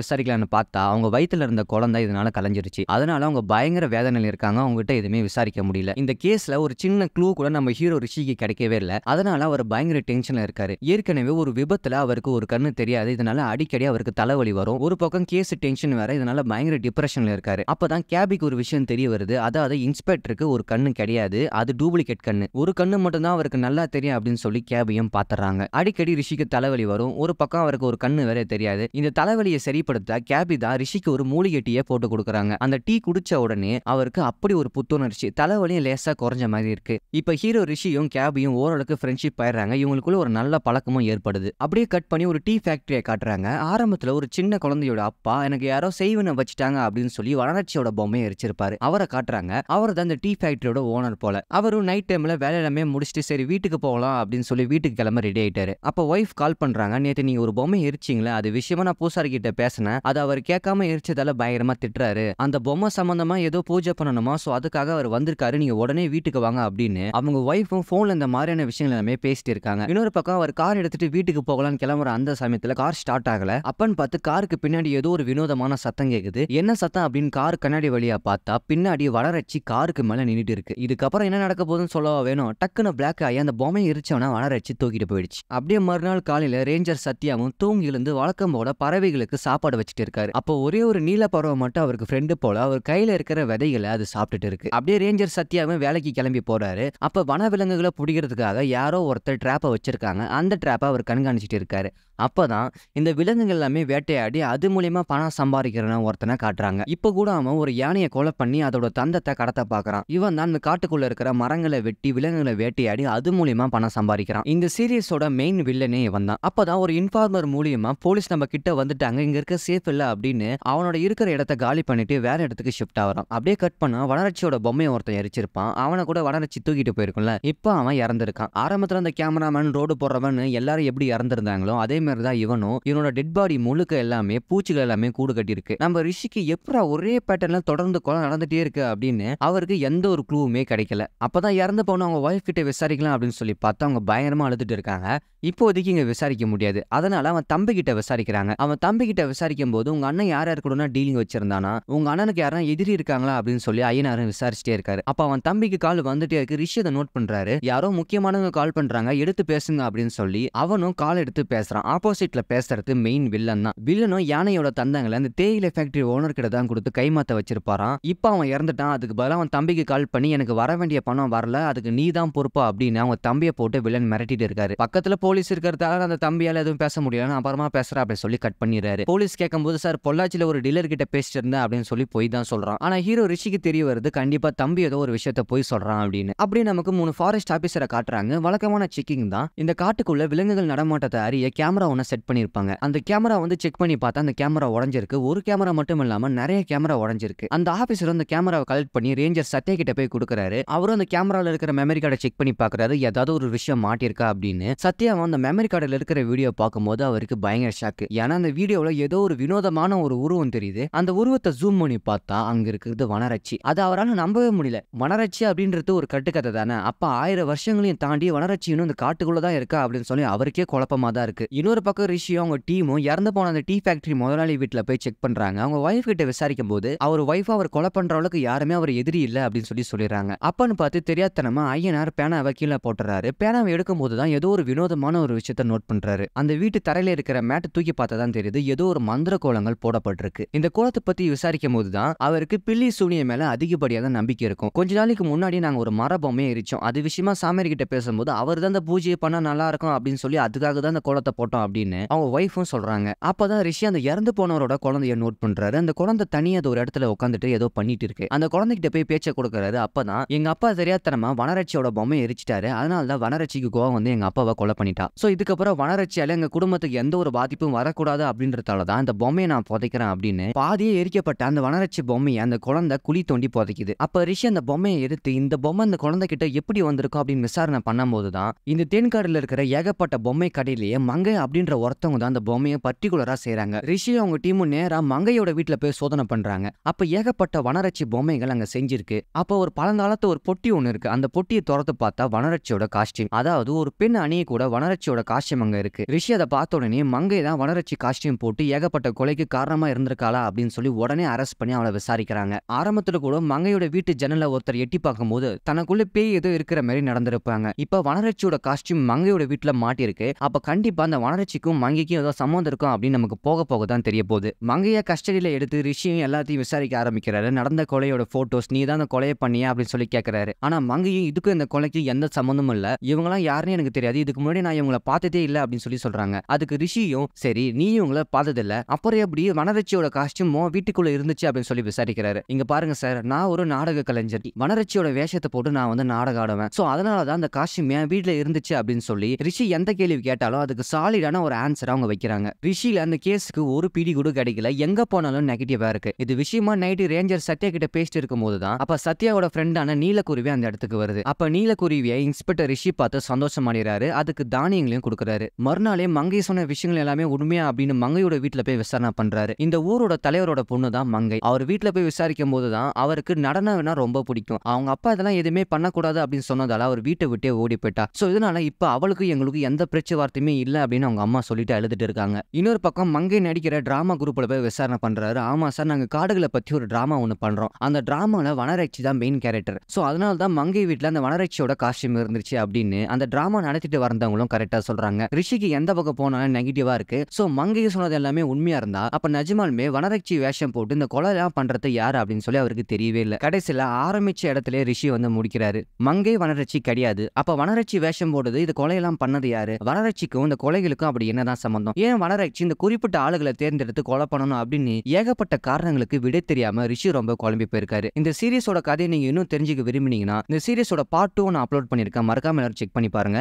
விசாரிக்கலாம்னு பார்த்தா அவங்க வயித்துல இருந்த குழந்தை இதனால கலைஞ்சிருச்சு. அதனால அவங்க பயங்கர வேதனையில இருக்காங்க. அவங்க கிட்ட எதுவுமே விசாரிக்க முடியல. இந்த கேஸ்ல ஒரு சின்ன க்ளூ கூட நம்ம ஹீரோ ரிஷிக்கு கிடைக்கவே இல்ல. அதனால அவர் பயங்கர டென்ஷன்ல இருக்காரு. ஏற்கனவே ஒரு விபத்துல அவருக்கு ஒரு கண்ணு தெரியாது. இதனால அடிக்கடி அவருக்கு தலைவலி வரும். ஒரு பக்கம் கேஸ் டென்ஷன் வேற. இதனால பயங்கர டிப்ரெஷன்ல இருக்காரு. அப்பதான் கேபிக்கு ஒரு விஷயம் தெரிய வருது. அதாவது இன்ஸ்பெக்டருக்கு ஒரு கண்ணு கிடையாது, அது டூப்ளிகேட் கண்ணு. ஒரு கண்ணு மட்டும் தான் அவருக்கு நல்லா தெரியும் அப்படின்னு சொல்லி கேபியும் பாத்துறாங்க. அடிக்கடி ரிஷிக்கு தலைவலி வரும். ஒரு பக்கம் அவருக்கு ஒரு கண்ணு வேற தெரியாது. இந்த தலைவலியை சரிப்படுத்த கேபி தான் ரிஷிக்கு ஒரு மூலிகை டீயை போட்டு கொடுக்குறாங்க. அந்த டீ குடிச்ச உடனே அவருக்கு அப்படி ஒரு புத்துணர்ச்சி, தலைவலியும் லேசா குறைஞ்ச மாதிரி இருக்கு. இப்ப ஹீரோ ரிஷியும் கேபியும் ஓரளவுக்கு ஃப்ரெண்ட்ஷிப் ஆயிடுறாங்க. இவங்களுக்குள்ள ஒரு நல்ல பழக்கமும் ஏற்படுது. அப்படியே கட் பண்ணி ஒரு டீ ஃபேக்டரியை காட்டுறாங்க. ஆரம்பத்துல ஒரு சின்ன குழந்தையோட அப்பா எனக்கு யாரோ செய்வன வச்சுட்டாங்க அப்படின்னு சொல்லி வளர்ச்சியோட பொம்மையை எரிச்சிருப்பாரு. அவரை காட்டுறாங்க. அவர் தான் இந்த டீ ஃபேக்டரியோட ஓனர் போல. அவரும் நைட் டைம்ல வேலை எல்லாமே முடிச்சுட்டு சரி வீட்டுக்கு போகலாம் அப்படின்னு சொல்லி வீட்டுக்கு கிளம்ப ரெடி ஆயிட்டாரு. அப்ப ஒய்ஃப் கால் பண்றாங்க. நேத்து நீங்க ஒரு பொம்மை எரிச்சிங்களா, அது விஷயமா நான் பூசாரி கிட்ட பேசினேன். அது அவர் கேட்காம எரிச்சதால பயங்கரமா திட்டுறாரு. அந்த பொம்மை சம்பந்தமா ஏதோ பூஜை பண்ணணுமா, சோ அதுக்காக அவர் வந்திருக்காரு, நீங்க உடனே வீட்டுக்கு வாங்க அப்படின்னு அவங்க ஒய்ஃபும் போன்ல இந்த மாதிரியான விஷயங்கள் எல்லாமே பேசிட்டு இருக்காங்க. இன்னொரு பக்கம் அவர் கார் எடுத்துட்டு வீட்டுக்கு போகலான்னு கிளம்புற அந்த சமயத்துல கார் ஸ்டார்ட் ஆகல. அப்பன்னு பார்த்து காருக்கு பின்னாடி ஏதோ ஒரு வினோதமான சத்தம் கேக்குது. என்ன சத்தம் அப்படின்னு கார் கண்ணாடி வழியா பார்த்தா பின்னாடி வளரச்சி காருக்கு மேல நின்னுட்டு இருக்கு. இதுக்கப்புறம் என்ன நடக்க போகுதுன்னு சொல்லவா வேணும். டக்குன்னு பிளாக் ஆகி அந்த பொம்மையை எரிச்சவன வளரச்சி தூக்கிட்டு போயிடுச்சு. அப்படியே மறுநாள் காலையில ரேஞ்சர் சத்யாவும் தூங்கி எழுந்து வழக்கம் போல பறவைகளுக்கு சாப்பாடு வச்சுட்டு இருக்காரு. அப்போ ஒரே ஒரு நீல பறவை மட்டும் அவருக்கு ஃப்ரெண்டு போல அவர் கையில இருக்கிற விதைகளை அது சாப்பிட்டுட்டு இருக்கு. அப்படியே ரேஞ்சர் சத்யாவும் வேலைக்கு கிளம்பி போறாரு. அப்ப வனவிலங்குகளை பிடிக்கிறதுக்காக யாரோ ஒருத்தர் டிராப்பை வச்சிருக்காங்க. அந்த டிராப்பை அவர் கண்காணிச்சிட்டு இருக்காரு. அப்பதான் இந்த விலங்குகள் எல்லாமே வேட்டையாடி அது மூலியமா பணம் சம்பாதிக்கிறவன் ஒருத்தனை காட்டுறாங்க. இப்ப கூட அவன் ஒரு யானையை கொலை பண்ணி அதோட தந்தத்தை கடத்த பாக்குறான். இவன் தான் அந்த காட்டுக்குள்ள இருக்கிற மரங்களை வெட்டி விலங்குகளை வேட்டையாடி அது மூலியமா பணம் சம்பாதிக்கிறான். இந்த சீரியஸோட மெயின் வில்லனே இவன் தான். அப்பதான் ஒரு இன்ஃபார்மர் மூலியமா போலீஸ் நம்ம கிட்ட வந்துட்டாங்க, இங்க இருக்க சேஃப் இல்ல அப்படின்னு அவனோட இருக்கிற இடத்த காலி பண்ணிட்டு வேற இடத்துக்கு ஷிஃப்ட் ஆகிறான். அப்படியே கட் பண்ணா வனரட்சியோட பொம்மையை ஒருத்தன் எரிச்சிருப்பான். அவனை கூட வனரட்சி தூக்கிட்டு போயிருக்கும்ல, இப்ப அவன் இறந்திருக்கான். ஆரம்பத்துல அந்த கேமராமேன் ரோடு போடுறவன் எல்லாரும் எப்படி இறந்திருந்தாங்களோ அதே மாதிரிதான் இவனும். இவனோட டெட் பாடி முழுக்க எல்லாமே பூச்சிகள் எல்லாமே கூடு கட்டி இருக்கு. நம்ம ரிஷிக்கு எப்படா ஒரே பேட்டர்ல தொடர்ந்து கொலை நடந்துட்டே இருக்கு அப்படின்னு அவருக்கு எந்த ஒரு க்ளூவுமே கிடைக்கல. அப்பதான் இறந்து போன அவங்க ஒய்ஃப் கிட்ட விசாரிக்கலாம் அப்படின்னு சொல்லி பார்த்தா அவங்க பயங்கரமா அழுதுட்டு இருக்காங்க. இப்போதைக்கு இங்க விசாரிக்க முடியாது. அதனால அவன் தம்பி கிட்ட விசாரிக்கிறாங்க. அவன் தம்பி கிட்ட விசாரிக்கும் போது உங்க அண்ணன் யார் யார் கூட டீலிங் வச்சிருந்தானா, உங்க அண்ணனுக்கு யாரா எதிரி இருக்காங்களா அப்படின்னு சொல்லி ஐயனாரும் விசாரிச்சுட்டே இருக்காரு. அப்ப அவன் தம்பிக்கு கால் வந்துட்டே இருக்கு. ரிஷி அதை நோட் பண்றாரு. யாரோ முக்கியமானவங்க கால் பண்றாங்க, எடுத்து பேசுங்க அப்படின்னு சொல்லி அவனும் கால் எடுத்து பேசுறான். ஆப்போசிட்ல பேசுறது மெயின் வில்லன் தான். வில்லனும் யானையோட தந்தங்களை அந்த தேயிலை ஃபேக்டரி ஓனர் கிட்ட தான் கொடுத்து கைமாத்த வச்சிருப்பாராம். இப்ப அவன் இறந்துட்டான். அதுக்கு பதிலா அவன் தம்பிக்கு கால் பண்ணி எனக்கு வர வேண்டிய பணம் வரல, அதுக்கு நீ தான் பொறுப்பா அப்படின்னு அவங்க தம்பியை போட்டு வில்லன் மிரட்டிட்டு இருக்காரு. பக்கத்துல போலீஸ் இருக்கிறதால அந்த தம்பியால எதுவும் பேச முடியல, அப்புறமா பேசுறேன் அப்படின்னு சொல்லி கட் பண்ணிடுறாரு. போலீஸ் கேட்கும்போது சார் பொள்ளாச்சியில ஒரு டீலர் கிட்ட பேசிட்டு இருந்தேன் அப்படின்னு சொல்லி போய் தான் சொல்றான். ஆனா ஹீரோ ரிஷிக்கு தெரிய வருது கண்டிப்பா தம்பி ஏதோ ஒரு விஷயத்த போய் சொல்றான் அப்படின்னு. அப்படியே நமக்கு 3 ஃபாரஸ்ட் ஆபீசரை காட்டுறாங்க. வழக்கமான செக்கிங் தான். இந்த காட்டுக்குள்ள விலங்குகள் நடமாட்டத்தை அறிய கேமரா ஒன்னு செட் பண்ணிருப்பாங்க. அந்த கேமரா வந்து செக் பண்ணி பார்த்தா அந்த கேமரா உடைஞ்சிருக்கு. ஒரு கேமரா மட்டும் இல்லாம நிறைய கேமரா உடைஞ்சிருக்கு. அந்த ஆபீசர் அந்த கேமராவை கலெக்ட் பண்ணி ரேஞ்சர் சத்யா கிட்ட போய் கொடுக்குறாரு. அவரும் அந்த கேமரால இருக்கிற மெமரி கார்டை செக் பண்ணி பாக்குறாரு, ஏதாவது ஒரு விஷயம் மாட்டிருக்கா அப்படின்னு. சத்யா அந்த மெமரி கார்டில் இருக்கிற வீடியோ பார்க்கும்போது அவருக்கு பயங்கர ஷாக்கு. ஏன்னா அந்த வீடியோல ஏதோ ஒரு வினோதமான ஒரு உருவம் தெரியுது. அந்த உருவத்தை ஜூம் பண்ணி பார்த்தா அங்க இருக்கிறது வனரட்சி. அது அவரால் நம்பவே முடியல. வனரட்சி அப்படின்றது ஒரு கட்டுக்கதை தானே. அப்ப 1000 வருஷங்களையும் தாண்டி வனரட்சி இன்னும் இந்த காட்டுக்குள்ளதான் இருக்கா அப்படின்னு சொல்லி அவருக்கே குழப்பமா தான் இருக்கு. இன்னொரு பக்கம் ரிஷியும் அவங்க டீமும் இறந்து போன அந்த டீ ஃபேக்டரி முதலாளி வீட்டுல போய் செக் பண்றாங்க. அவங்க ஒய்ஃப் கிட்ட விசாரிக்கும் போது அவர் ஒய்ஃபா அவர் கொலை பண்ற அளவுக்கு யாருமே அவர் எதிரி இல்ல அப்படின்னு சொல்லி சொல்லிடுறாங்க. அப்பன்னு பார்த்து தெரியாதனமா ஐயனார் பேனாவை கீழே போட்டுறாரு. பேனாவை எடுக்கும் போதுதான் ஏதோ ஒரு வினோதமான ஒரு விஷயத்த நோட் பண்றாரு. அந்த வீட்டு தரையில இருக்கிற மேட்டை தூக்கி பார்த்ததான் தெரியுது ஏதோ ஒரு மந்திர கோலங்கள் போடப்பட்டிருக்கு. இந்த கோலத்தை பத்தி விசாரிக்கும் போதுதான் அவருக்கு பில்லி சூனிய மேல அதிகப்படியான நம்பிக்கை இருக்கும். கொஞ்ச நாளைக்கு முன்னாடி நாங்க ஒரு மர பொம்மையை எரிச்சோம். அது விஷயமா சாமியார் கிட்ட பேசும்போது அவர் தான் அந்த பூஜையை பண்ணா நல்லா இருக்கும் அப்படின்னு சொல்லி அதுக்காக தான் அந்த கோலத்தை போட்டோம் அப்படின்னு அவங்க ஒய்ஃபும் சொல்றாங்க. அப்பதான் ரிஷி அந்த இறந்து போனவரோட குழந்தைய நோட் பண்றாரு. அந்த குழந்தை தனியா ஒரு இடத்துல உட்காந்துட்டு ஏதோ பண்ணிட்டு இருக்கு. அந்த குழந்தைகிட்ட போய் பேச்ச கொடுக்கறாரு. அப்பதான் எங்க அப்பா தெரியாதனமா வனரட்சியோட பொம்மையை எரிச்சிட்டாரு, அதனாலதான் வனரட்சிக்கு கோவம் வந்து எங்க அப்பாவை கொலை பண்ணிட்டா. சோ இதுக்கப்புறம் வனரட்சியால எங்க குடும்பத்துக்கு எந்த ஒரு பாதிப்பும் வரக்கூடாது அப்படின்றதாலதான் இந்த பொம்மையை நான் புதைக்கிறேன் அப்படின்னு பாதியே எரிக்கப்பட்ட அந்த வனரட்சி பொம்மையை அந்த குழந்தை குழி தோண்டி புதைக்குது. அப்ப ரிஷி அந்த பொம்மையை எடுத்து இந்த பொம்மை அந்த குழந்தை கிட்ட எப்படி வந்திருக்கும் அப்படின்னு விசாரணை பண்ணும் போதுதான் இந்த தேன்காடுல இருக்கிற ஏகப்பட்ட பொம்மை கடையிலேயே மங்கை அப்படின்ற ஒருத்தவங்க தான் அந்த பொம்மையை பர்டிகுலரா செய்யறாங்க. ரிஷி அவங்க டீமும் நேரா மங்கையோட வீட்டுல போய் சோதனை பண்றாங்க. அப்ப ஏகப்பட்ட வனரட்சி பொம்மைகள் அங்க செஞ்சிருக்கு. அப்ப ஒரு பழங்காலத்து ஒரு பொட்டி ஒண்ணு இருக்கு. அந்த பொட்டியை திறந்து பார்த்தா வனரட்சியோட காஸ்டியூம், அதாவது ஒரு பெண் அணிய கூட கூட வனரட்சியோட காஸ்டியூம் அங்க இருக்கு. ரிஷி அதை பார்த்த உடனே மங்கை தான் வனரட்சி காஸ்டியூம் போட்டு ஏகப்பட்ட கொலைக்கு காரணமா இருந்திருக்காளா அப்படின்னு சொல்லி உடனே அரெஸ்ட் பண்ணி அவளை விசாரிக்கிறாங்க. ஆரம்பத்துல கூட மங்கையோட வீட்டு ஜன்னல ஒருத்தர் எட்டி பார்க்கும்போது தனக்குள்ள பேய் ஏதோ இருக்கிற மாதிரி நடந்திருப்பாங்க. இப்ப வனரட்சியோட காஸ்டியூம் மங்கையோட வீட்டுல மாட்டிருக்கு. அப்ப கண்டிப்பா அந்த வனரட்சிக்கும் மங்கைக்கும் ஏதோ சம்மந்தம் இருக்கும் அப்படின்னு நமக்கு போக போக தான் தெரிய போகுது. மங்கைய கஸ்டடியில எடுத்து ரிஷியும் எல்லாத்தையும் விசாரிக்க ஆரம்பிக்கிறாரு. நடந்த கொலையோட போட்டோஸ், நீ தான் அந்த கொலையை பண்ணியா அப்படின்னு சொல்லி கேட்கிறாரு. ஆனா மங்கையும் இதுக்கும் இந்த கொலைக்கு எந்த சம்மந்தமும் இல்ல, இவங்கலாம் யாருன்னு எனக்கு தெரியாது, இதுக்கு முன்னாடி நான் இவங்களை பார்த்ததே இல்ல அப்படின்னு சொல்லி சொல்றாங்க. அதுக்கு ரிஷியும் சரி நீ இவங்களை பார்த்தது இல்ல, அப்புறம் எப்படி வனரட்சியோட காஸ்டியூம் வீட்டுக்குள்ள இருந்துச்சு அப்படின்னு சொல்லி விசாரிக்கிறாரு. இங்க பாருங்க சார், நான் ஒரு நாடக கலைஞர், வனரட்சியோட வேஷத்தை போட்டு நான் வந்து நாடகம் ஆடுவேன். சோ அதனாலதான் அந்த காஸ்டியூம் என் வீட்டுல இருந்துச்சு அப்படின்னு சொல்லி ரிஷி எந்த கேள்வி கேட்டாலும் அதுக்கு சாலிடான ஒரு ஆன்சர் அவங்க வைக்கிறாங்க. ரிஷில அந்த கேஸுக்கு ஒரு பிடி கூட கிடைக்கல, எங்க போனாலும் நெகட்டிவா இருக்கு. இது விஷயமா நைட்டு ரேஞ்சர் சத்யா கிட்ட பேசிட்டு இருக்கும் போதுதான் அப்ப சத்யாவோட ஃப்ரெண்டான நீலக்குருவி அந்த இடத்துக்கு வருது. அப்ப நீலக்குருவியை இன்ஸ்பெக்டர் ரிஷி பார்த்து சந்தோஷமாடிறாரு, அதுக்கு தானியங்களையும் கொடுக்குறாரு. மறுநாளே மங்கை சொன்ன விஷயங்கள் எல்லாமே உண்மையா அப்படின்னு மங்கையோட வீட்டுல போய் விசாரணை பண்றாரு. இந்த ஊரோட தலைவரோட பொண்ணு தான் மங்கை. அவர் வீட்டுல போய் விசாரிக்கும் போதுதான் அவருக்கு நடனம்னா ரொம்ப பிடிக்கும். அவங்க அப்பா இதெல்லாம் எதுவுமே பண்ணக்கூடாது அப்படின்னு சொன்னதால அவர் வீட்டை விட்டே ஓடி போயிட்டா. சோ இதனால இப்ப அவளுக்கு எங்களுக்கு எந்த பேச்சுவார்த்தையுமே இல்ல அப்படின்னு அவங்க அம்மா சொல்லிட்டு அழுதுட்டு இருக்காங்க. இன்னொரு பக்கம் மங்கை நடிக்கிற டிராமா குரூப்ல போய் விசாரணை பண்றாரு. ஆமா சார், நாங்க காடுகளை பத்தி ஒரு டிராமா ஒண்ணு பண்றோம், அந்த டிராமால வனரட்சி தான் மெயின் கேரக்டர். சோ அதனால தான் மங்கை வீட்டுல அந்த வனரட்சியோட காஸ்டியூம் இருந்துச்சு அப்படின்னு அந்த டிராமா நடத்திட்டு வந்தவங்களும் கரெக்டா சொல்றாங்க. ரிஷிக்கு எந்த பக்கம் போனாலும் நெகட்டிவா இருக்கு. சோ மங்கை சொன்னது எல்லாமே உண்மையா இருந்தா அப்ப நிஜமாலுமே வனரட்சி வேஷம் போட்டு இந்த கொலை எல்லாம் பண்றது யாரு அப்படின்னு சொல்லி அவருக்கு தெரியவே இல்லை. கடைசியில ஆரம்பிச்ச இடத்துல ரிஷி வந்து முடிக்கிறாரு, மங்கை வனரட்சி கிடையாது, அப்ப வனரட்சி வேஷம் போடுது இது கொலையெல்லாம் பண்ணது யாரு, வனரட்சிக்கும் இந்த கொலைகளுக்கும் அப்படி என்னதான் சம்பந்தம், ஏன் வனரட்சி இந்த குறிப்பிட்ட ஆளுகளை தேர்ந்தெடுத்து கொலை பண்ணணும் அப்படின்னு ஏகப்பட்ட காரணங்களுக்கு விடை தெரியாம ரிஷி ரொம்ப குழம்பி போயிருக்காரு. இந்த சீரிஸோட கதையை நீங்க இன்னும் தெரிஞ்சுக்க விரும்பினீங்கன்னா இந்த சீரிஸோட பார்ட் 2 நான் அப்லோட் பண்ணிருக்கேன், மறக்காம எல்லாரும் செக் பண்ணி பாருங்க.